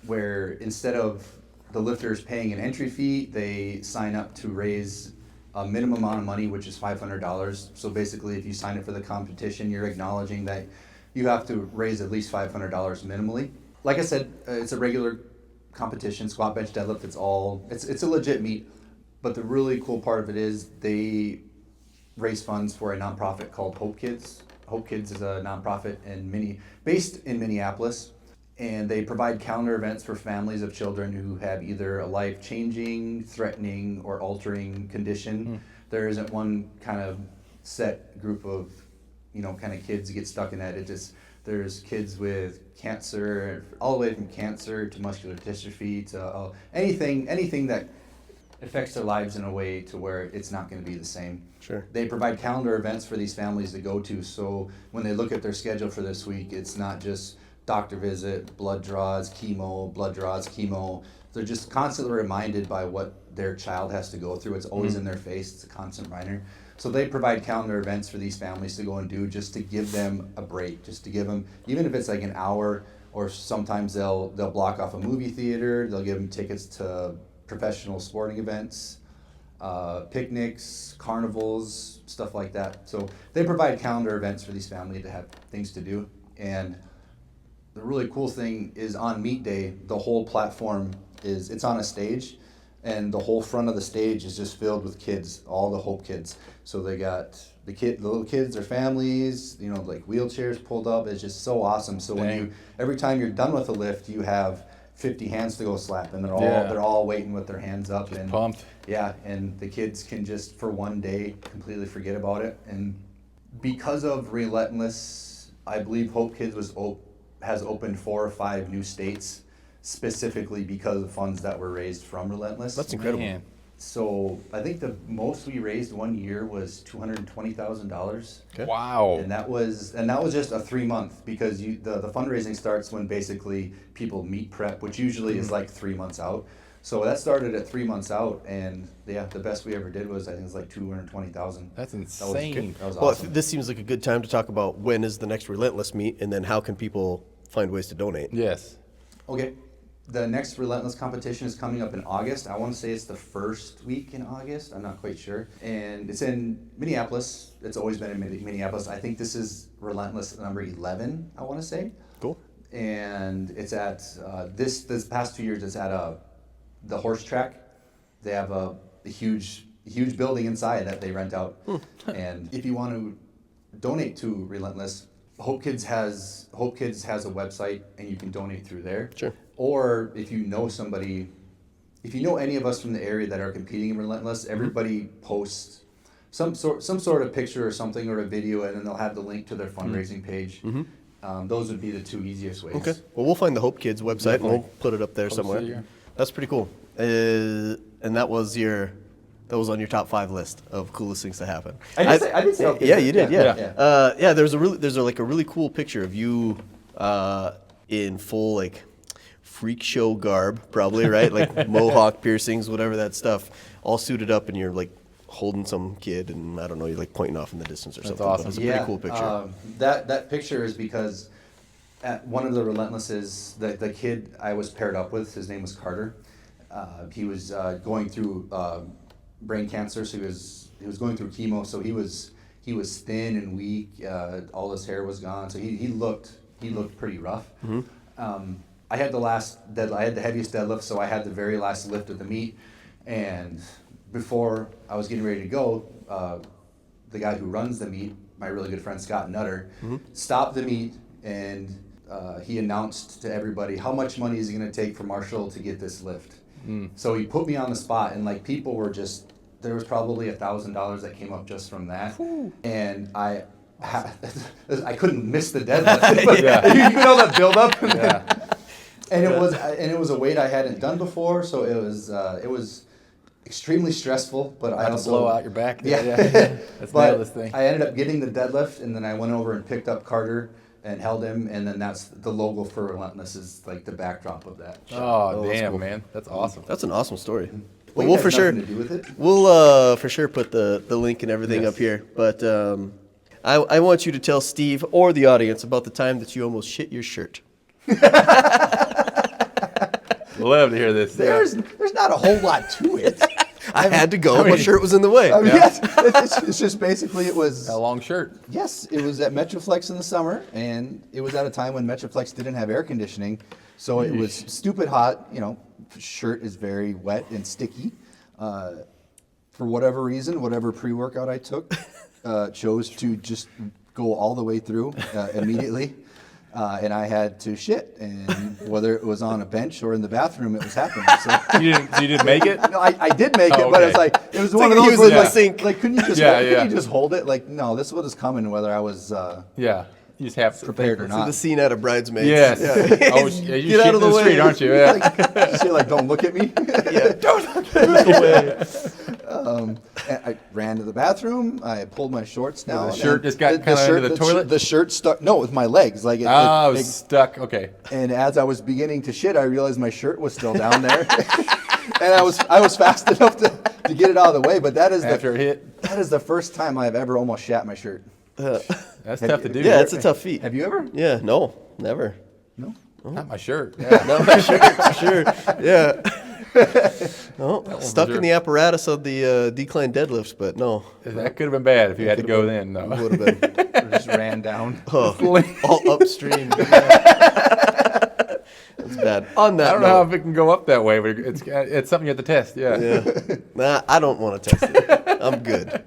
where instead of the lifters paying an entry fee, they sign up to raise a minimum amount of money, which is $500. So basically, if you sign up for the competition, you're acknowledging that you have to raise at least $500 minimally. Like I said, it's a regular competition, squat, bench, deadlift. It's a legit meet. But the really cool part of it is they raise funds for a nonprofit called Hopekids. Hopekids is a nonprofit based in Minneapolis, and they provide calendar events for families of children who have either a life-changing, threatening, or altering condition. There isn't one kind of set group of, kind of kids get stuck in that. There's kids with cancer, all the way from cancer to muscular dystrophy to anything that affects their lives in a way to where it's not going to be the same. Sure. They provide calendar events for these families to go to, so when they look at their schedule for this week, it's not just doctor visit, blood draws, chemo. They're just constantly reminded by what their child has to go through. It's always in their face. It's a constant reminder. So they provide calendar events for these families to go and do, just to give them a break, just to give them, even if it's like an hour, or sometimes they'll block off a movie theater. They'll give them tickets to professional sporting events, picnics, carnivals, stuff like that. So they provide calendar events for these families to have things to do. And the really cool thing is on meet day, the whole platform it's on a stage, and the whole front of the stage is just filled with kids, all the Hope Kids. So they got the little kids, their families, like wheelchairs pulled up. It's just so awesome. So every time you're done with a lift, you have 50 hands to go slap, and they're all waiting with their hands up and pumped. Yeah, and the kids can just for one day completely forget about it. And because of Relentless, I believe Hope Kids has opened 4 or 5 new states specifically because of funds that were raised from Relentless. That's incredible. Man. So I think the most we raised one year was $220,000. Okay. Wow. And that was just a 3-month, because the fundraising starts when basically people meet prep, which usually is like 3 months out. So that started at 3 months out, and yeah, the best we ever did was, I think it was like 220,000. That's That was insane. good. That was Well, awesome. this seems like a good time to talk about when is the next Relentless meet, and then how can people find ways to donate. Yes. Okay. The next Relentless competition is coming up in August. I want to say it's the first week in August. I'm not quite sure. And it's in Minneapolis. It's always been in Minneapolis. I think this is Relentless number 11, I want to say. Cool. And it's at, this past 2 years, it's at the horse track. They have a huge building inside that they rent out. And if you want to donate to Relentless, Hopekids has a website, and you can donate through there. Sure. Or if you know somebody, if you know any of us from the area that are competing in Relentless, everybody posts some sort of picture or something, or a video, and then they'll have the link to their fundraising page. Those would be the two easiest ways. Okay. Well, we'll find the Hope Kids website and we'll put it up there Hope somewhere. so, yeah. That's pretty cool. And that was on your top 5 list of coolest things to happen. I did say Hope Kids. Yeah, you did. Yeah. Yeah. There's a really cool picture of you in full like freak show garb, probably, right? Like mohawk piercings, whatever that stuff, all suited up, and you're like holding some kid, and I don't know, you're like pointing off in the distance or something. awesome. It's a pretty cool picture. That picture is because at one of the Relentlesses, the kid I was paired up with, his name was Carter. He was going through brain cancer, so he was going through chemo. So he was thin and weak. All his hair was gone, so he looked pretty rough. I had the heaviest deadlift, so I had the very last lift of the meet. And before I was getting ready to go, the guy who runs the meet, my really good friend Scott Nutter, stopped the meet, and he announced to everybody how much money is he going to take for Marshall to get this lift. So he put me on the spot, and like people were just, there was probably $1,000 that came up just from that. And I couldn't miss the deadlift. You know that build up. And it was a weight I hadn't done before, so it was extremely stressful. But I also blow out your back. Yeah. Let's But nail this thing. I ended up getting the deadlift, and then I went over and picked up Carter and held him, and then that's the logo for Relentless is like the backdrop of that. Oh, that's damn, cool. man. That's awesome. That's an awesome story. Weight We'll has for sure nothing to do with it. we'll for sure put the link and everything Yes. up here. But I want you to tell Steve or the audience about the time that you almost shit your shirt. Love to hear this. There's not a whole lot to it. I had to go. My shirt was in the way. I mean, yes, it's just basically it was. A long shirt. Yes, it was at Metroflex in the summer, and it was at a time when Metroflex didn't have air conditioning, so it was stupid hot. You know, shirt is very wet and sticky. For whatever reason, whatever pre-workout I took, chose to just go all the way through immediately. And I had to shit, and whether it was on a bench or in the bathroom, it was happening. So You didn't make it? no, I did make it, but okay. it's like it was like one of he those was in where the sink. like couldn't you just Yeah, hold, yeah. couldn't you just hold it? Like no, this was coming whether I was Yeah. You just have prepared or See the not. scene out of Bridesmaids. Yes. Yeah. Oh, yeah, you Get out shit of in the the way. street, aren't you? Yeah. Like, say like don't look at me. Yeah. Don't look away. And I ran to the bathroom. I pulled my shorts down. the shirt and just got kinda shirt- into the toilet? The shirt stuck. No, with my legs. Like it, Oh, it it- was stuck. Okay. and as I was beginning to shit, I realized my shirt was still down there, and I was fast enough to get it out of the way. But that is After it hit. that is the first time I've ever almost shat my shirt. That's tough to do. Yeah, it's a tough feat. Have you ever? Yeah, no, never. No. Not my shirt. Yeah. No, sure. Yeah. No, stuck in the apparatus of the decline deadlifts, but no. That could have been bad if you had to go then. No. Would have been Or just ran down. all upstream. That's bad. On that I don't know how note, if it can go up that way, but it's something you have to test. Yeah. yeah. Nah, I don't want to test it. I'm good.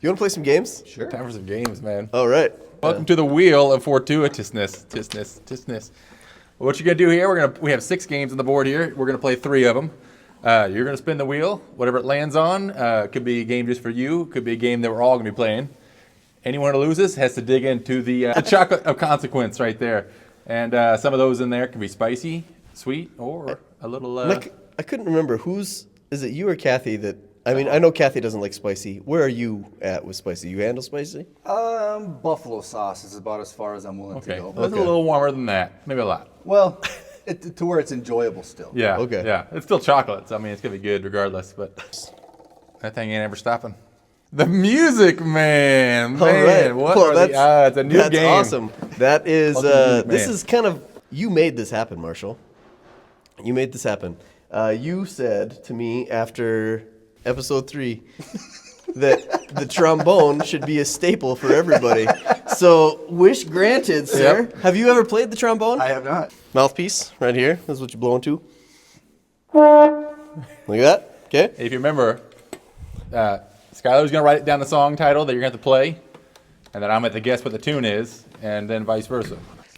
You want to play some games? Sure. Time for some games, man. All right. Welcome to the wheel of fortuitousness. What you're gonna do here? We have 6 games on the board here. We're gonna play 3 of them. You're gonna spin the wheel. Whatever it lands on, could be a game just for you. Could be a game that we're all gonna be playing. Anyone who loses has to dig into the chocolate of consequence right there. And some of those in there can be spicy, sweet, or a little. I couldn't remember is Is it you or Kathy that? I mean, I know Kathy doesn't like spicy. Where are you at with spicy? You handle spicy? Buffalo sauce is about as far as I'm willing to Okay. go. That's a little warmer than that. Maybe a lot. Well, to where it's enjoyable still. Yeah. Okay. Yeah. It's still chocolate, so I mean, it's gonna be good regardless. But that thing ain't ever stopping. The Music Man. All right. Man, what Well, are the odds? A new that's game. awesome. That is. Welcome to Music This Man. is kind of. You made this happen, Marshall. You made this happen. You said to me after episode 3 that the trombone should be a staple for everybody. So, wish granted, sir. Yep. Have you ever played the trombone? I have not. Mouthpiece right here. This is what you blow into. Look at that. Okay. If you remember, Skylar's gonna write down the song title that you're gonna have to play, and then I'm gonna guess what the tune is, and then vice versa.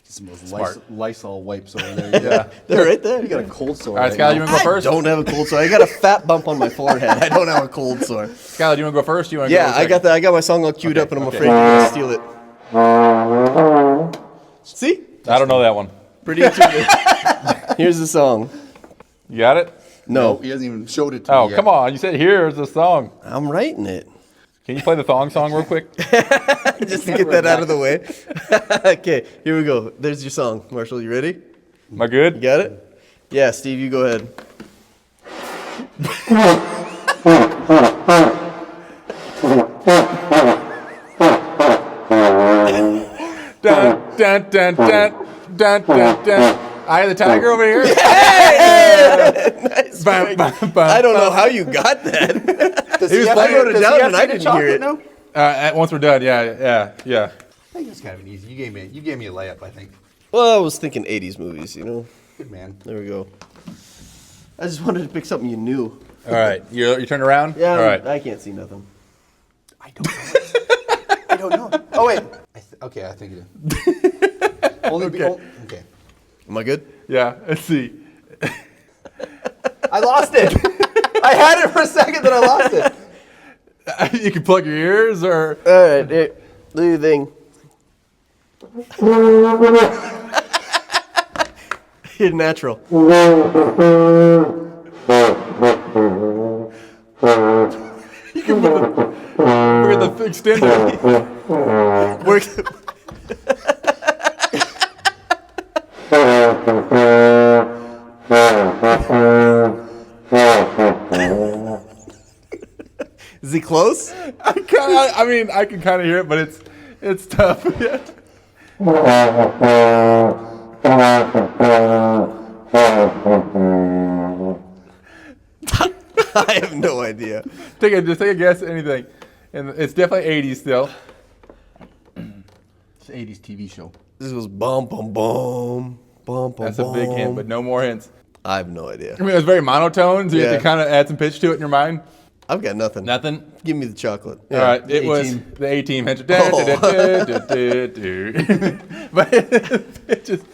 Some of those Smart. Lysol wipes over there. Yeah. They're right there. You got a cold sore. All right, right Skylar, now. you wanna go first? Don't have a cold sore. I got a fat bump on my forehead. I don't have a cold sore. Skylar, do you wanna go first? You wanna Yeah, go I got that. I got my song all queued Okay, up, and I'm okay. afraid you're gonna steal it. See? I don't know that one. Pretty intuitive. Here's the song. You got it? No, He hasn't even showed it to me Oh, yet. come on. You said here's the song. I'm writing it Can you play the thong song real quick? just to get that out of the way. Okay, here we go. There's your song, Marshall. You ready? Am I good? You got it? Yeah, Steve, you go ahead. Dun, dun, dun, dun, dun, dun, dun. Eye of the Tiger over here. Nice. Bum, Greg. bum, bum, I don't know bum. how you got that. Does He was have playing to- it does he down have and to I get a didn't hear chocolate it. now? Once we're done, yeah. I think it's kind of an easy. You gave me a layup, I think. Well, I was thinking 80s movies, you know? Good man. There we go. I just wanted to pick something you knew. All right, you turn around? Yeah, All right. I can't see nothing. I don't know. I don't know. Oh wait. Okay, I think it is. Okay. Am I good? Yeah, let's see. I lost it. I had it for a second, then I lost it. You can plug your ears or... All right, here, do your thing. You're natural. We're the extender. Work. Is he close? I mean, I can kind of hear it, but it's tough. I have no idea. Just take a guess at anything. And it's definitely 80s still. It's an 80s TV show. This was bum bum bum bum bum. That's a big hint, but no more hints. I have no idea. I mean, it was very monotone, so you have Yeah. to kind of add some pitch to it in your mind. I've got nothing. Nothing. Give me the chocolate. All right, it the was A-team. the A-team. But it just,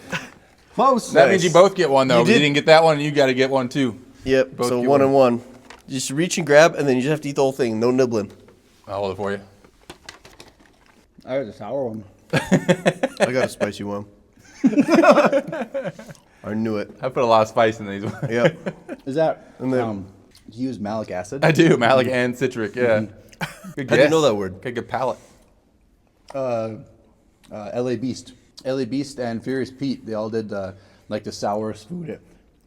Close. that means you both get one, though. You If you did- didn't get that one, you got to get one, too. Yep. Both So get 1 one. and 1. Just reach and grab, and then you just have to eat the whole thing. No nibbling. I'll hold it for you. I got a sour one. I got a spicy one. I knew it. I put a lot of spice in these ones. Yep. Is that, And then- do you use malic acid? I do, malic and citric, yeah. Good How'd guess. you know that word? Okay, good palate. LA Beast. LA Beast and Furious Pete, they all did like the sourest food.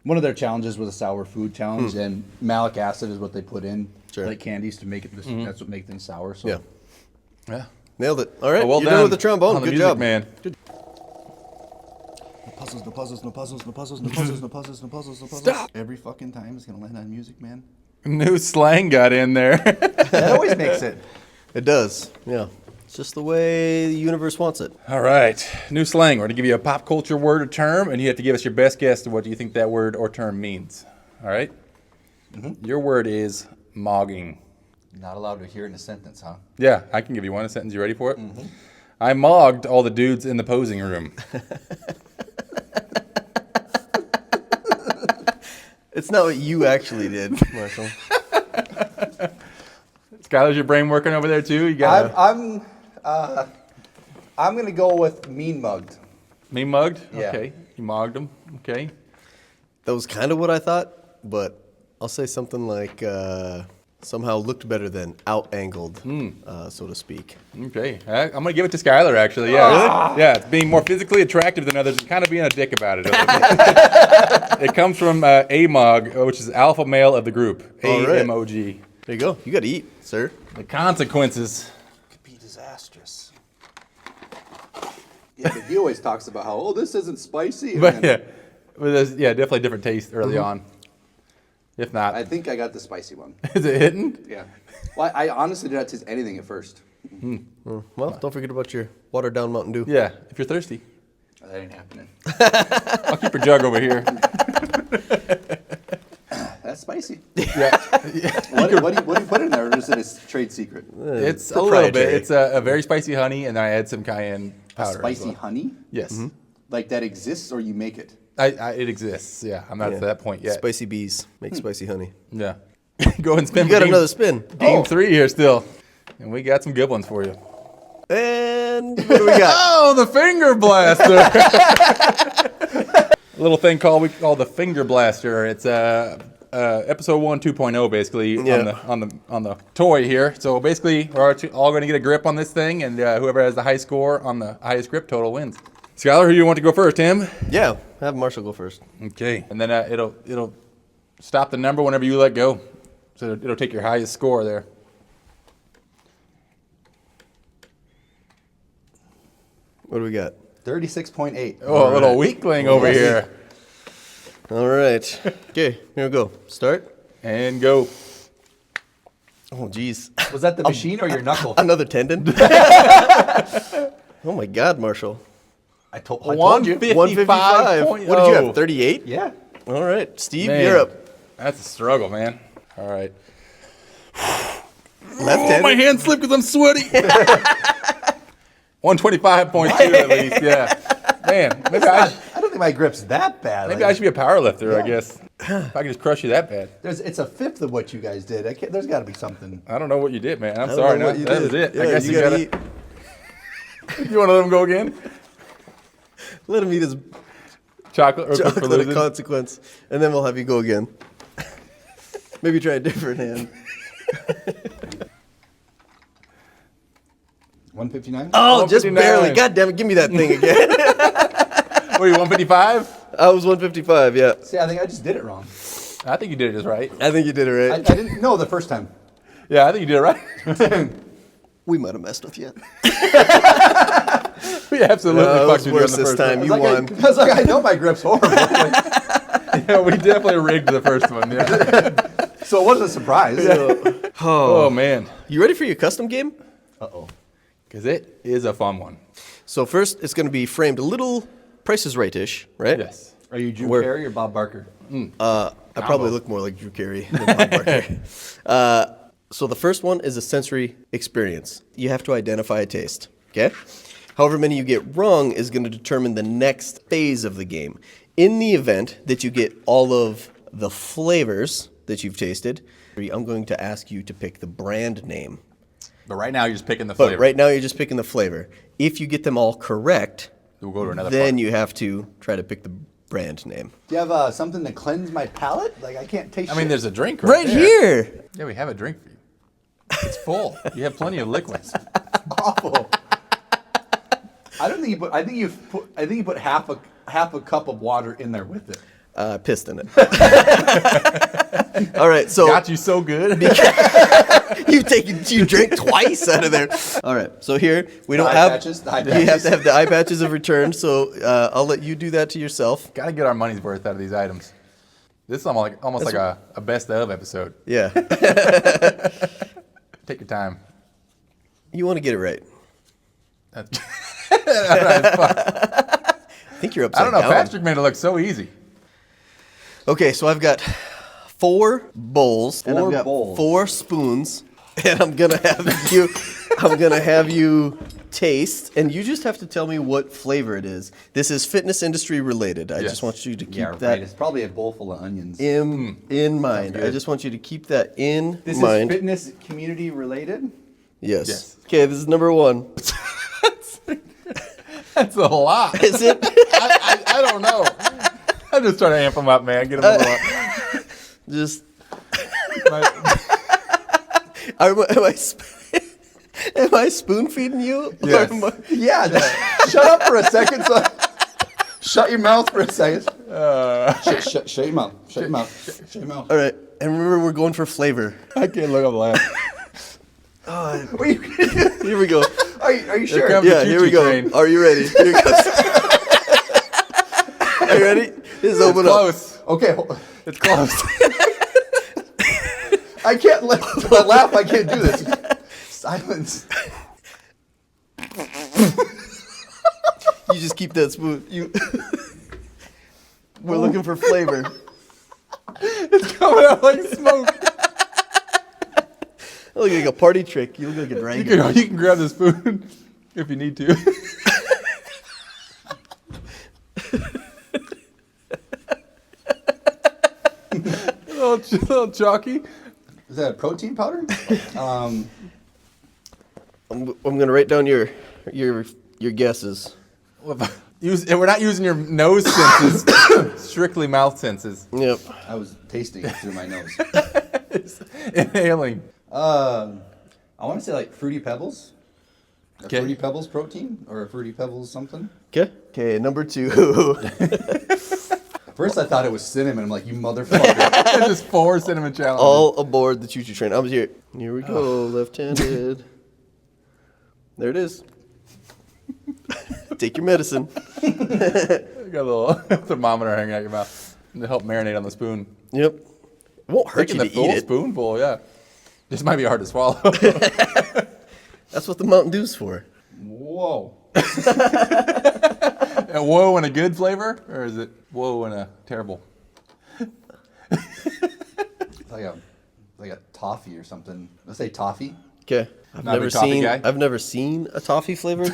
One of their challenges was a sour food challenge, and malic acid is what they put in, Sure. like candies to make it. That's what makes things sour. So Yeah. Yeah. Nailed it. All right. Well, well You're done done with the trombone. on the Good music, job. man. No puzzles, no puzzles, no puzzles, no puzzles, no puzzles, no puzzles, no puzzles, no puzzles. Stop. Every fucking time it's gonna land on music, man. New slang got in there. That always makes it. It does. Yeah. It's just the way the universe wants it. All right, new slang. We're going to give you a pop culture word or term, and you have to give us your best guess to what do you think that word or term means. All right? Your word is mogging. Not allowed to hear it in a sentence, huh? Yeah, I can give you one. A sentence. You ready for it? I mogged all the dudes in the posing room. It's not what you actually did, Marshall. Skylar's your brain working over there too? You got I'm gonna go with mean mugged. me mugged? Yeah. Okay. You mogged them. Okay. That was kind of what I thought, but I'll say something like somehow looked better than out-angled, so to speak. Okay, I'm gonna give it to Skylar. Actually, yeah, really? Yeah, it's being more physically attractive than others, and kind of being a dick about it. It comes from AMOG, which is alpha male of the group. All right. AMOG. There you go. You got to eat, sir. The consequences. Could be disastrous. Yeah, but he always talks about how, this isn't spicy. and But then- there's definitely different taste early on. If not, I think I got the spicy one. is it hitting? Yeah. Well, I honestly did not taste anything at first. Well, don't forget about your watered down Mountain Dew. Yeah, if you're thirsty. That ain't happening. I'll keep your jug over here. That's spicy. Yeah, What do you put in there, or is it a trade secret? it's a little bit. proprietary. It's a very spicy honey, and then I add some cayenne powder. as Spicy well. honey? Yes, Like that exists, or you make it? it exists. Yeah, I'm not Yeah. to that point yet. Spicy bees make spicy honey. Yeah, go and spin. You got for game- another spin. Game 3 here still, and we got some good ones for you. And what do we got? Oh, the finger blaster! A little thing we call the finger blaster. It's episode 1 2.0 basically Yeah. on the toy here. So basically, we're all going to get a grip on this thing, and whoever has the high score on the highest grip total wins. Skylar, who do you want to go first, Tim? Yeah, have Marshall go first. Okay, and then it'll stop the number whenever you let go. So it'll take your highest score there. What do we got? 36.8. Oh, a little weakling over here. All right. Okay, here we go. Start. And go. Oh, geez. Was that the machine or your knuckle? Another tendon. Oh my God, Marshall. I told you. 155. What did you have? 38. Yeah. All right, Steve, Man, you're up. That's a struggle, man. All right. Left-handed. My hand slipped because I'm sweaty. 125.2 at least, yeah. Man, I don't think my grip's that bad. maybe Like, I should be a power lifter, I Yeah. guess. If I could just crush you that bad. it's a fifth of what you guys did. There's got to be something. I don't know what you did, man. I'm I don't sorry. know No, what you that did. was it. Yeah, I guess you gotta gotta. eat. You want to let him go again? Let him eat his Chocolate or for chocolate of losing? consequence, and then we'll have you go again. Maybe try a different hand. 159? Oh, just 159. barely. God damn it, give me that thing again. What are you, 155? I was 155, yeah. See, I think I just did it wrong. I think you did it just right. I think you did it I right. didn't know the first time. Yeah, I think you did it right. We might have messed with you. We absolutely No, it was fucked with you on worse the this first time. one. You won. I was like, I know my grip's horrible. Yeah, we definitely rigged the first one. Yeah. So it wasn't a surprise. Oh, man. You ready for your custom game? Uh-oh. Because it is a fun one. So first, it's going to be framed a little Price is Right-ish, right? Yes. Are you Drew Where- Carey or Bob Barker? I probably look more like Drew Carey than Bob Barker. So the first one is a sensory experience. You have to identify a taste, okay? However many you get wrong is going to determine the next phase of the game. In the event that you get all of the flavors that you've tasted, I'm going to ask you to pick the brand name. But right now, you're just picking the But flavor. right now, you're just picking the flavor. If you get them all correct, We'll go to another then part. you have to try to pick the brand name. Do you have something to cleanse my palate? Like, I can't taste I mean, shit. there's a drink Right there. here! Yeah, we have a drink for you. It's full. You have plenty of liquids. awful. I don't think you put. I think you put half a cup of water in there with it. Pissed in it. All right, so Got you so good. you drank twice out of there. All right, so here we don't eye have. patches, the eye You have patches. to have the eye patches of return. So I'll let you do that to yourself. Got to get our money's worth out of these items. This is almost like a best of episode. Yeah, Take your time. you want to get it right. That's- I think you're upside I don't know. down. Patrick made it look so easy. Okay, so I've got 4 bowls and Four I've got bowls. 4 spoons, and I'm gonna have you taste, and you just have to tell me what flavor it is. This is fitness industry related. I Yes. just want you to keep Yeah, that right. It's probably a bowl full of onions. in mind. I good. just want you to keep that in This mind. is fitness community related. Yes. Yes. Okay, this is number 1. That's a lot. Is it? I don't know. I'm just trying to amp him up, man. Get him a little up. Just Am I spoon feeding you? Yes. Or am I- Yeah, just shut up for a second. Shut your mouth for a second. Shut your mouth. Shut your mouth. Shut your mouth. All right, and remember we're going for flavor. I can't look up the laugh. Here we go. Are you sure? comes- Yeah, the here we choo-choo go. train. Are you ready? Here it goes. Are you ready? This is open up. Close. Okay. It's close. I can't laugh. I can't do this. Silence. You just keep that spoon. We're looking for flavor. Coming out like smoke. Look like a party trick. You look like a dragon. You can grab the spoon if you need to. little chalky. Is that a protein powder? I'm gonna write down your guesses. We're not using your nose senses, strictly mouth senses. Yep. I was tasting it through my nose. Inhaling. I want to say like Fruity Pebbles. A Okay. Fruity Pebbles protein or a Fruity Pebbles something. Okay. Okay. Number 2. First I thought it was cinnamon. I'm like, you motherfucker. Just 4 cinnamon challenges. All aboard the choo-choo train. I was here. Here we go. Left-handed. There it is. Take your medicine. You got a little thermometer hanging out your mouth to help marinate on the spoon. Yep. It won't hurt Taking you the to full eat it. spoonful, yeah. This might be hard to swallow. That's what the Mountain Dew's for. Whoa. And whoa in a good flavor, or is it whoa in a terrible? Like a toffee or something. Let's say toffee. Okay. I've Not a never big toffee seen. guy? I've never seen a toffee flavor.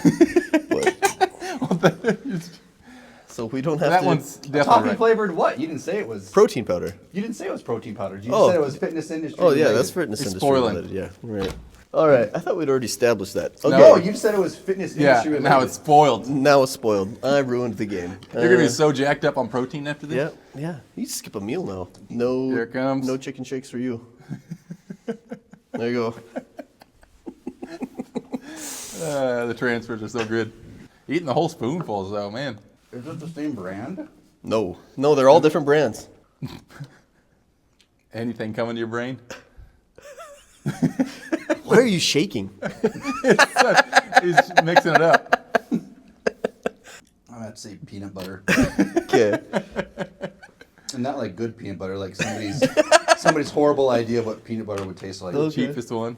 So we don't have That to. one's definitely Toffee right. flavored what? You didn't say it was. Protein powder. You didn't say it was protein powder. You Oh. said it was fitness industry. Oh yeah, related. that's fitness It's industry spoiling. related. Yeah. Right. All right. I thought we'd already established that. Okay. No, you said it was fitness Yeah, industry related. now it's spoiled. Now it's spoiled. I ruined the game. You're gonna be so jacked up on protein after this. Yeah, yeah. You just skip a meal now. No, Here it comes. No chicken shakes for you. There you go. The transfers are so good. Eating the whole spoonfuls though, man. Is it the same brand? No, they're all different brands. Anything coming to your brain? Why are you shaking? He's mixing it up. I'm gonna have to say peanut butter, Okay. and not like good peanut butter, like somebody's horrible idea of what peanut butter would taste like. Okay. Cheapest one.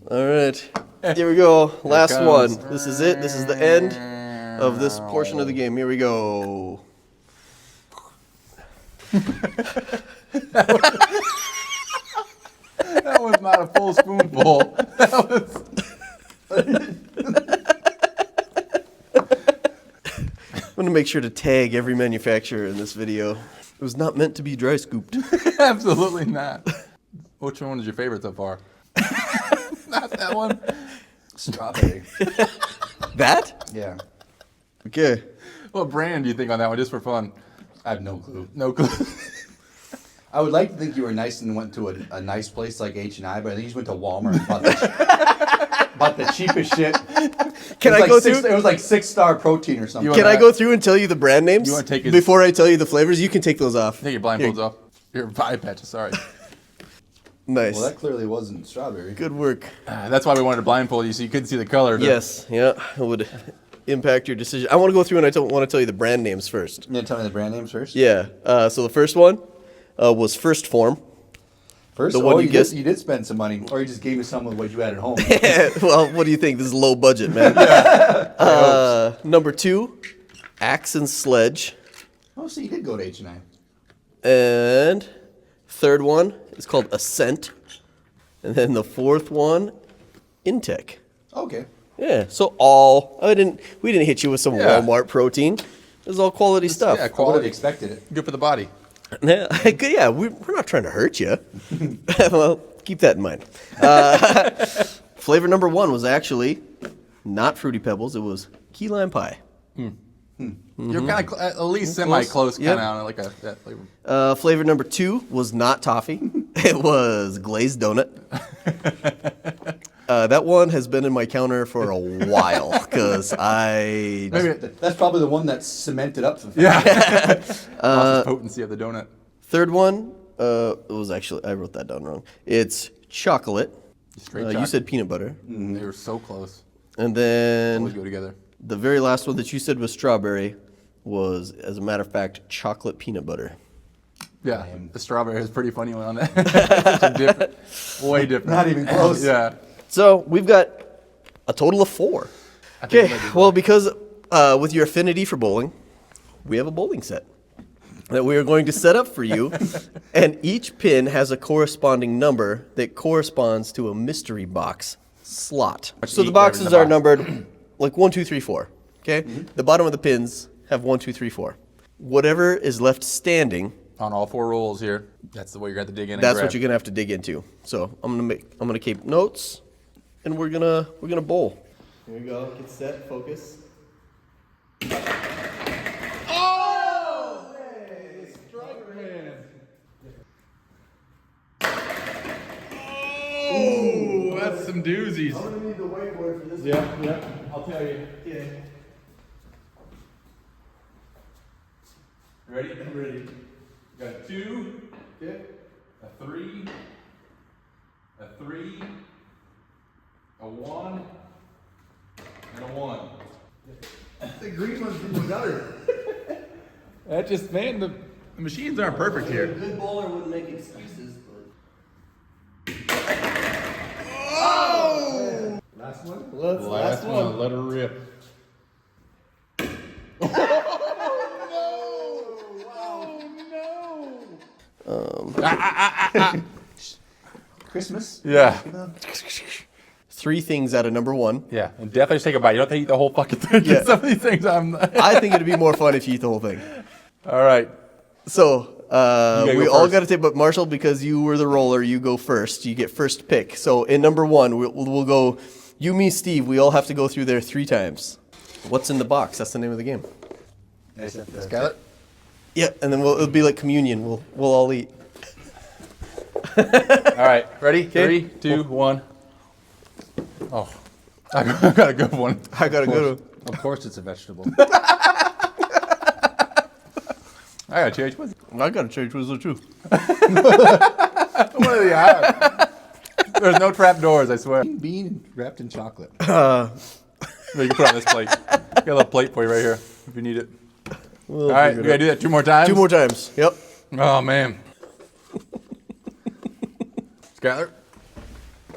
All right. Here we go. Last comes. one. This is it. This is the end of this portion of the game. Here we go. That was not a full spoonful. That was. I'm going to make sure to tag every manufacturer in this video. It was not meant to be dry scooped. Absolutely not. Which one is your favorite so far? Not that one. Strawberry. That? Yeah, Okay. What brand do you think on that one, just for fun? I have no clue. No clue. I would like to think you were nice and went to a nice place like H&I, but I think you just went to Walmart and bought the cheapest shit. Can I go through? It was like 6-star protein or something. You Can wanna- I go through and tell you the brand names? You wanna take it- before I tell you the flavors? You can take those off. Take your blindfolds off. Your eye patches, sorry. Nice. Well, that clearly wasn't strawberry. Good work. That's why we wanted to blindfold you so you couldn't see the color. Yes. Yeah. It would impact your decision. I want to go through and I want to tell you the brand names first. You gonna tell me the brand names first? Yeah. So the first one was First Form. First, The one you guessed- you did spend some money, or you just gave me some of what you had at home. Well, what do you think? This is low budget, man. Number 2, Axe and Sledge. Oh, so you did go to H&I. And third one is called Ascent. And then the fourth one, Intech. Okay. Yeah. So we didn't hit you with some Yeah. Walmart protein. This is all quality stuff. Yeah, I would have quality. expected it. Good for the body. Yeah, we're not trying to hurt you. Well, keep that in mind. Flavor number 1 was actually not Fruity Pebbles. It was key lime pie. You're kind of at least semi-close, Yep. kind of on like that flavor. Flavor number 2 was not toffee. It was glazed donut. That one has been in my counter for a while because That's probably the one that's cemented up. Yeah. Lost the potency of the donut. Third one, it was actually, I wrote that down wrong. It's chocolate. Straight You chocolate. said peanut butter. They were so close. And Always then go together. the very last one that you said was strawberry was, as a matter of fact, chocolate peanut butter. Yeah, the strawberry is a pretty funny one on that. Such a different, way different. Not even close. Yeah. So we've got a total of 4. I think Okay, I did well, right. because with your affinity for bowling, we have a bowling set that we are going to set up for you. And each pin has a corresponding number that corresponds to a mystery box slot. So the each boxes letter are in the box. numbered like 1, 2, 3, 4. Okay? The bottom of the pins have 1, 2, 3, 4. Whatever is left standing, On all 4 rolls here, that's the way you're going to have to dig in and that's grab. what you're gonna have to dig into. So I'm gonna keep notes, and we're gonna bowl. Here we go. Get set. Focus. Oh, that's some doozies. I'm gonna need the whiteboard for this. Yeah. I'll tell you. Okay. Ready? I'm ready. Got a 2, Okay. a 3, a 3, a 1, and a 1. The green one's in the gutter. That just, man, the machines aren't perfect here. Good bowler wouldn't make excuses, but. Last one. Last one. let her rip. Christmas. Yeah. 3 things out of number 1. Yeah, and definitely just take a bite. You don't have to eat the whole fucking thing. Yeah. Some of these things I think it'd be more fun if you eat the whole thing. All right. So gotta we go all first. got to take, but Marshall, because you were the roller, you go first. You get first pick. So in number 1, we'll go you, me, Steve. We all have to go through there 3 times. What's in the box? That's the name of the game. Skylar? Yeah, and then it'll be like communion. We'll all eat. All right, ready? 3, 2, 1. Oh, I got a good one. I gotta go to. Of course, it's a vegetable. I gotta change one. I gotta change Twizzler too. What do you have? There's no trap doors, I swear. Bean wrapped in chocolate. You can put it on this plate. Got a little plate for you right here if you need it. We'll All right, figure we it gotta do that 2 more times. 2 more times. Yep. Oh man. Skylar?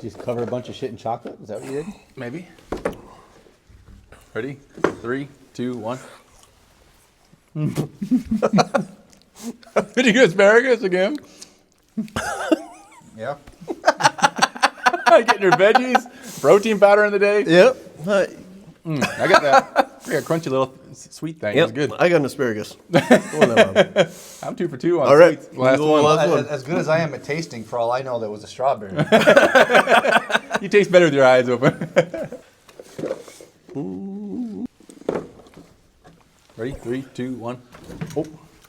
Just cover a bunch of shit in chocolate? Is that what you did? Maybe. Ready? 3, 2, 1. Did you get asparagus again? Yeah. Getting your veggies, protein powder in the day. Yep. I got that. I got a crunchy little sweet thing. It was good. I got an asparagus. Whatever. I'm 2 for 2 on All right. sweets. Last one. As good as I am at tasting, for all I know, that was a strawberry. You taste better with your eyes open. Ready? 3, 2, 1. Oh,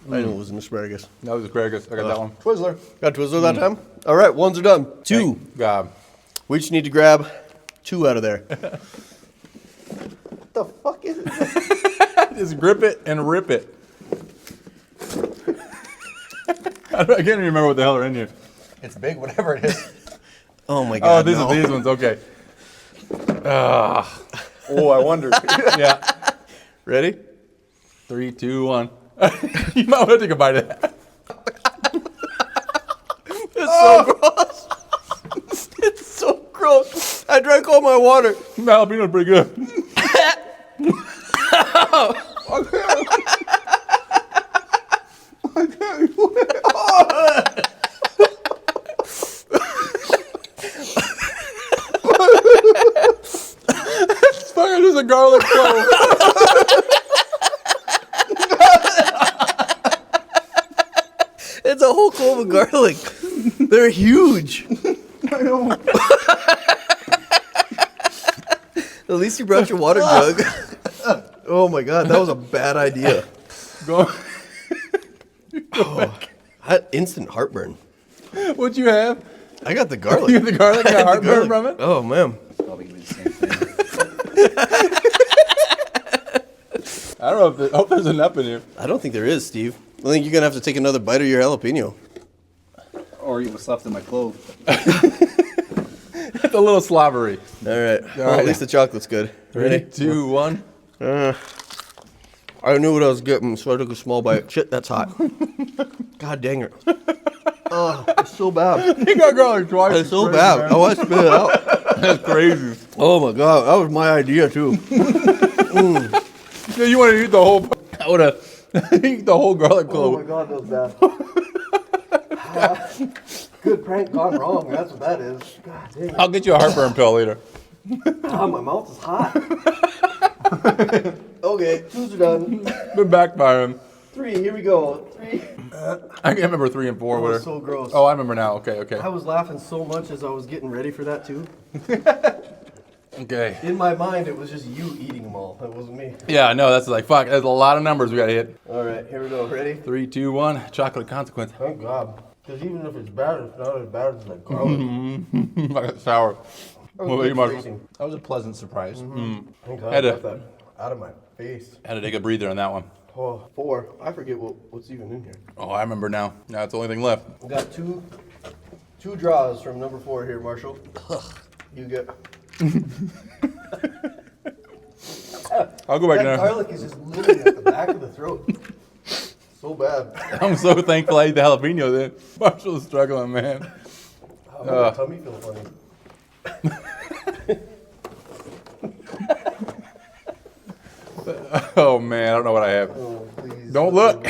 I know it was an asparagus. That was asparagus. I got that one. Twizzler. Got Twizzler that time? All right, 1s are done. 2. God. We just need to grab 2 out of there. What the fuck is it? Just grip it and rip it. I can't even remember what the hell are in here. It's big, whatever it is. Oh my Oh, god. these no. are these ones. Okay. Oh, I wonder. Yeah. Ready? 3, 2, 1. You might want to take a bite of that. It's so gross. It's so gross. I drank all my water. Jalapeno's pretty good. It's fucking just a garlic clove. It's a whole clove of garlic. They're huge. I know. At least you brought your water jug. Oh my god, that was a bad idea. Go. I had instant heartburn. What'd you have? I got the garlic. You got the garlic and I had the heartburn garlic. from it? Oh, man. Probably gonna be the same thing. I don't know if hope there's enough in here. I don't think there is, Steve. I think you're going to have to take another bite of your jalapeno. Or eat what's left in my clove. It's a little slobbery. All right. Well, right. at least the chocolate's good. 3, 2, 1. I knew what I was getting, so I took a small bite. Shit, that's hot. God dang it. Oh, it's so bad. You got garlic twice. It's so bad. Oh, I spit it out. That's crazy. Oh, my God. That was my idea, too. Yeah, you wanted to eat the whole. I would have eat the whole garlic clove. God, that was bad. Good prank gone wrong. That's what that is. God dang it. I'll get you a heartburn pill later. Oh, my mouth is hot. Okay, 2's are done. Been backfiring. 3, here we go. 3. I can't remember 3 and 4. Oh, Were it's so gross. Oh, I remember now. Okay. I was laughing so much as I was getting ready for that, too. Okay. In my mind, it was just you eating them all. It wasn't me. Yeah, I know. That's like, fuck. There's a lot of numbers we got to hit. All right, here we go. Ready? 3, 2, 1. Chocolate consequence. Thank God. Because even if it's bad, it's not as bad as like garlic. Like it's sour. What about you, Marshall? That was a pleasant surprise. Thank God Had I to- got that out of my face. Had to take a breather on that one. Oh, 4. I forget what's even in here. Oh, I remember now. Now it's the only thing left. We got two draws from number 4 here, Marshall. You get. I'll go back That now. garlic is just living at the back of the throat. So bad. I'm so thankful I ate the jalapeno then. Marshall's struggling, man. Oh, my tummy feels funny. Oh, man. I don't know what I have. Oh, please. Don't look.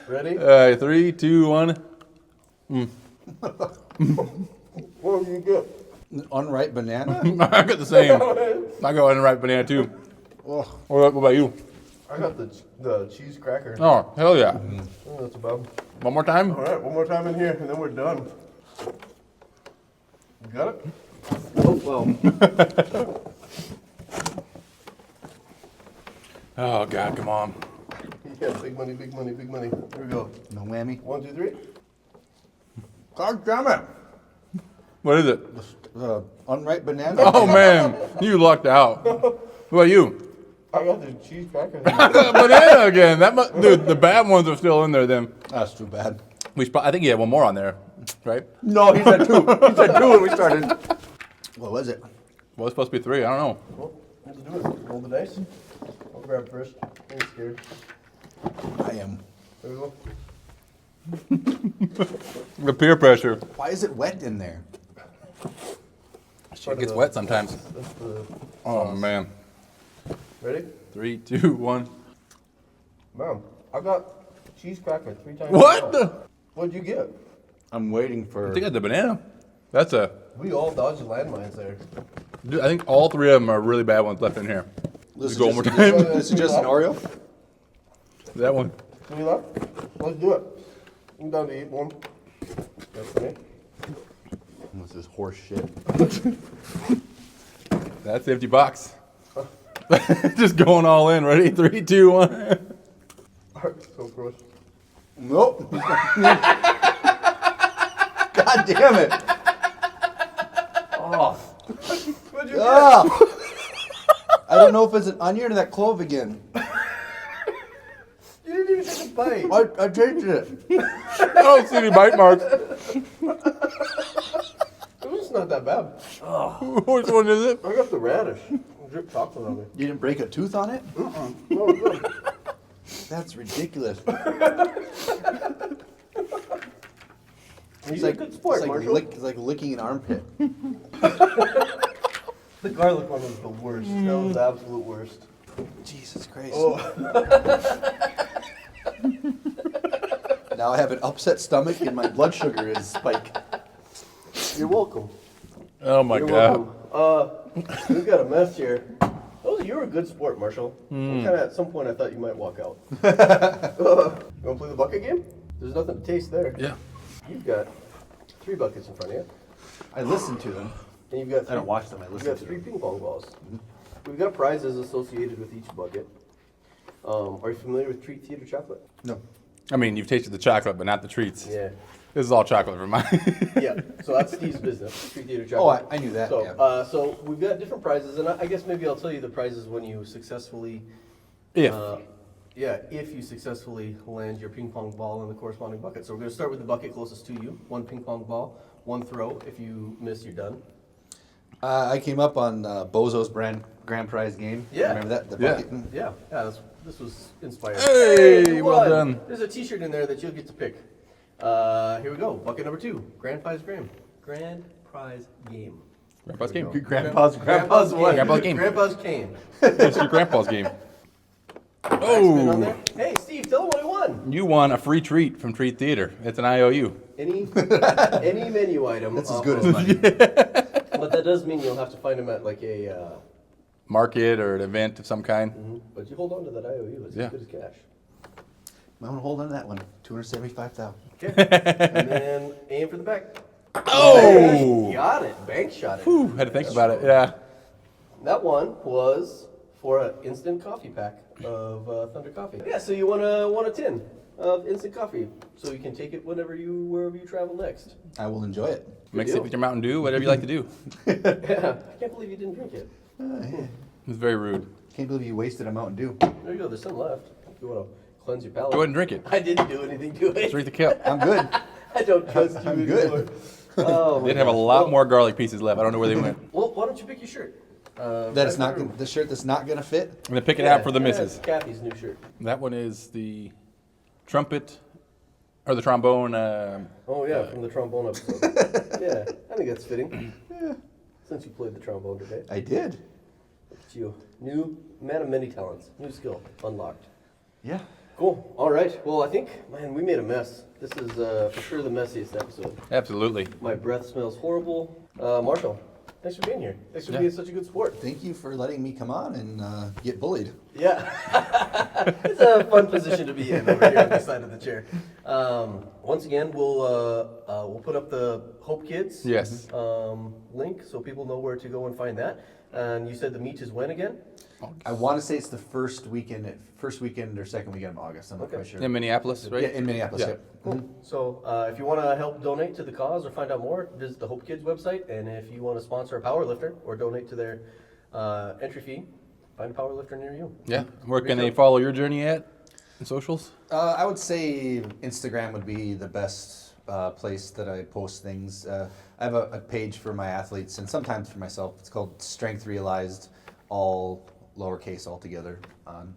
Ready? 3, 2, 1. What do you get? An unripe banana? I got the same. I go and write banana too. Oh, What about you? I got the cheese cracker. Oh, hell yeah. Oh, that's about. One more time? All right, one more time in here, and then we're done. You got it? Oh, well. Oh, God, come on. Yeah, big money, big money, big money. Here we go. no whammy. 1, 2, 3. God damn it. What is it? Unripe banana? Oh, man. You lucked out. What about you? I got the cheese cracker. Banana again. Dude, the bad ones are still in there then. That's too bad. I think you had one more on there, right? No, he said 2. He said 2 when we started. What was it? Well, it's supposed to be 3. I don't know. Well, let's do it. Roll the dice. I'll grab first. I'm scared. I am. There we go. The peer pressure. Why is it wet in there? It gets wet sometimes. That's the. Oh, man. Ready? 3, 2, 1. Mom, I got cheese cracker 3 times. What the? What'd you get? I'm waiting I for. think I had the banana. That's a. We all dodged landmines there. Dude, I think all 3 of them are really bad ones left in here. This go is one just- more time. This is just an Oreo? That one. Do we left? Let's do it. I'm down to eat one. That's for me. This is horse shit. That's the empty box. Just going all in. Ready? 3, 2, 1. So gross. Nope. God damn it. Oh. What'd you get? Ah. I don't know if it's an onion or that clove again. You didn't even take a bite. I tasted it. I don't see any bite marks. It was not that bad. Which one is it? I got the radish. Drip chocolate on me. You didn't break a tooth on it? No, it's good. That's ridiculous. He's a good sport, Marshall. It's like licking an armpit. The garlic one was the worst. That was the absolute worst. Jesus Christ. Oh. Now I have an upset stomach and my blood sugar is spiked. You're welcome. Oh my You're God. welcome. We've got a mess here. Oh, you were a good sport, Marshall. Kind of at some point I thought you might walk out. You want to play the bucket game? There's nothing to taste there. Yeah. You've got 3 buckets in front of you. I listen to them. And you've got I don't watch them, I You've listen got to 3 them. ping pong balls. We've got prizes associated with each bucket. Are you familiar with Treat Theater chocolate? No. I mean, you've tasted the chocolate, but not the treats. Yeah. This is all chocolate from mine. Yeah, so that's Steve's business, Street Theater Oh, Chocolate. I knew that. So, yeah. so we've got different prizes, and I guess maybe I'll tell you the prizes when you successfully, If. if you successfully land your ping pong ball in the corresponding bucket. So we're gonna start with the bucket closest to you. 1 ping pong ball, 1 throw. If you miss, you're done. I came up on Bozo's grand prize game. Yeah. Remember that? The Yeah. bucket? Yeah, this was inspired. Hey, you well won. done. There's a T-shirt in there that you'll get to pick. Here we go. Bucket number 2. Grand prize game. Grand prize game. Grandpa's game. Grandpa's what? Grandpa's game. Grandpa's game. It's your grandpa's game. Spin on Oh, there. Hey, Steve, tell him what he won. you won a free treat from Treat Theater. It's an IOU. Any menu item. That's as off good of- as money. But that does mean you'll have to find them at like a. Market or an event of some kind. But you hold on to that IOU. It's Yeah. as good as cash. I'm gonna hold on to that one. 275,000. Okay. And then aim for the back. Oh! Got it. Bank shot it. Whew, had to think about it. Yeah. That one was for an instant coffee pack of Thunder Coffee. Yeah, so you want a tin of instant coffee, so you can take it wherever you travel next. I will enjoy it. Mix deal. it with your Mountain Dew, whatever you like to do. Yeah, I can't believe you didn't drink it. It's very rude. Can't believe you wasted a Mountain Dew. There you go. There's some left. If you want to cleanse your palate. Go ahead and drink it. I didn't do anything to it. Drink the cup. I'm good. I don't trust you I'm good. anymore. Oh, my Did have a gosh. lot Well- more garlic pieces left. I don't know where they went. Well, why don't you pick your shirt? That is back not in the room. gonna, the shirt that's not gonna fit. I'm gonna pick it Yeah, out for the yeah, misses. it's Kathy's new shirt. That one is the trumpet or the trombone. Oh yeah, from the trombone episode. Yeah, I think that's fitting. Since you played the trombone today. I did. It's you. New man of many talents. New skill unlocked. Yeah. Cool. All right. Well, I think, man, we made a mess. This is for sure the messiest episode. Absolutely. My breath smells horrible. Marshall, thanks for being here. Thanks for being such a good sport. Thank you for letting me come on and get bullied. Yeah. It's a fun position to be in over here on this side of the chair. Once again, we'll put up the Hopekids Yes. link so people know where to go and find that. And you said the meet is when again? I want to say it's the first weekend or second weekend of August. I'm not quite sure. In Minneapolis, right? Yeah, in Minneapolis. Yeah. Yep. Cool. So if you want to help donate to the cause or find out more, visit the Hope Kids website. And if you want to sponsor a powerlifter or donate to their entry fee, find a powerlifter near you. Yeah. Where can they follow your journey at? In socials? I would say Instagram would be the best place that I post things. I have a page for my athletes and sometimes for myself. It's called Strength Realized, all lowercase all together on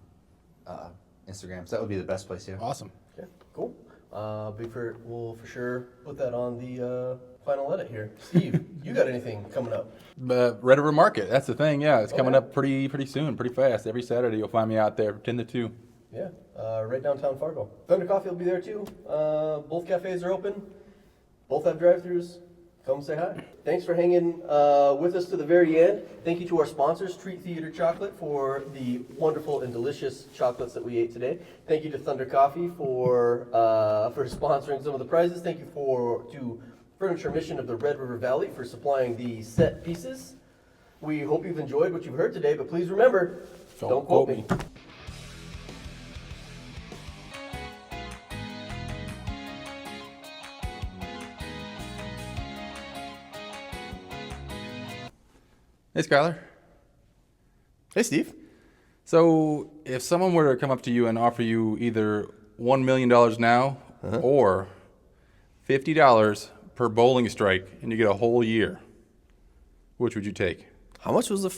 Instagram. So that would be the best place, yeah. Awesome. Okay, cool. We'll for sure put that on the final edit here. Steve, you got anything coming up? Red River Market. That's the thing. Yeah, it's coming yeah. up pretty soon, pretty fast. Every Saturday you'll find me out there, 10 to 2. Yeah, right downtown Fargo. Thunder Coffee will be there too. Both cafes are open. Both have drive-thrus. Come say hi. Thanks for hanging with us to the very end. Thank you to our sponsors, Treat Theater Chocolate, for the wonderful and delicious chocolates that we ate today. Thank you to Thunder Coffee for sponsoring some of the prizes. Thank you to Furniture Mission of the Red River Valley for supplying the set pieces. We hope you've enjoyed what you've heard today, but please remember, don't quote me. Hey, Skylar. Hey, Steve. So, if someone were to come up to you and offer you either $1 million now or $50 per bowling strike and you get a whole year, which would you take? How much was the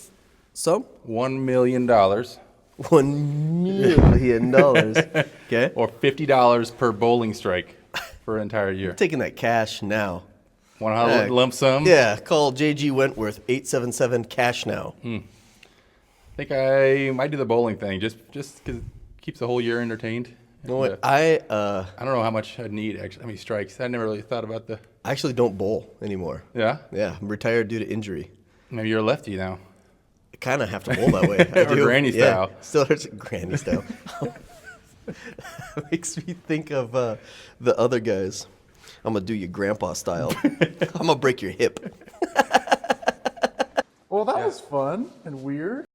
sum? $1 million $1 million. Okay. or $50 per bowling strike for an entire year. Taking that cash now. Want a lump sum? Yeah, call JG Wentworth, 877 cash now. I think I might do the bowling thing just because it keeps the whole year entertained. You know what? And, I I don't know how much I'd need, actually. How many strikes? I never really thought about the... actually don't bowl anymore. Yeah? Yeah, I'm retired due to injury. Maybe you're a lefty now. I kind of have to bowl that way. I Or do. granny style. Still hurts granny style. Makes me think of the other guys. I'm going to do you grandpa style. I'm going to break your hip. Well, that was fun and weird.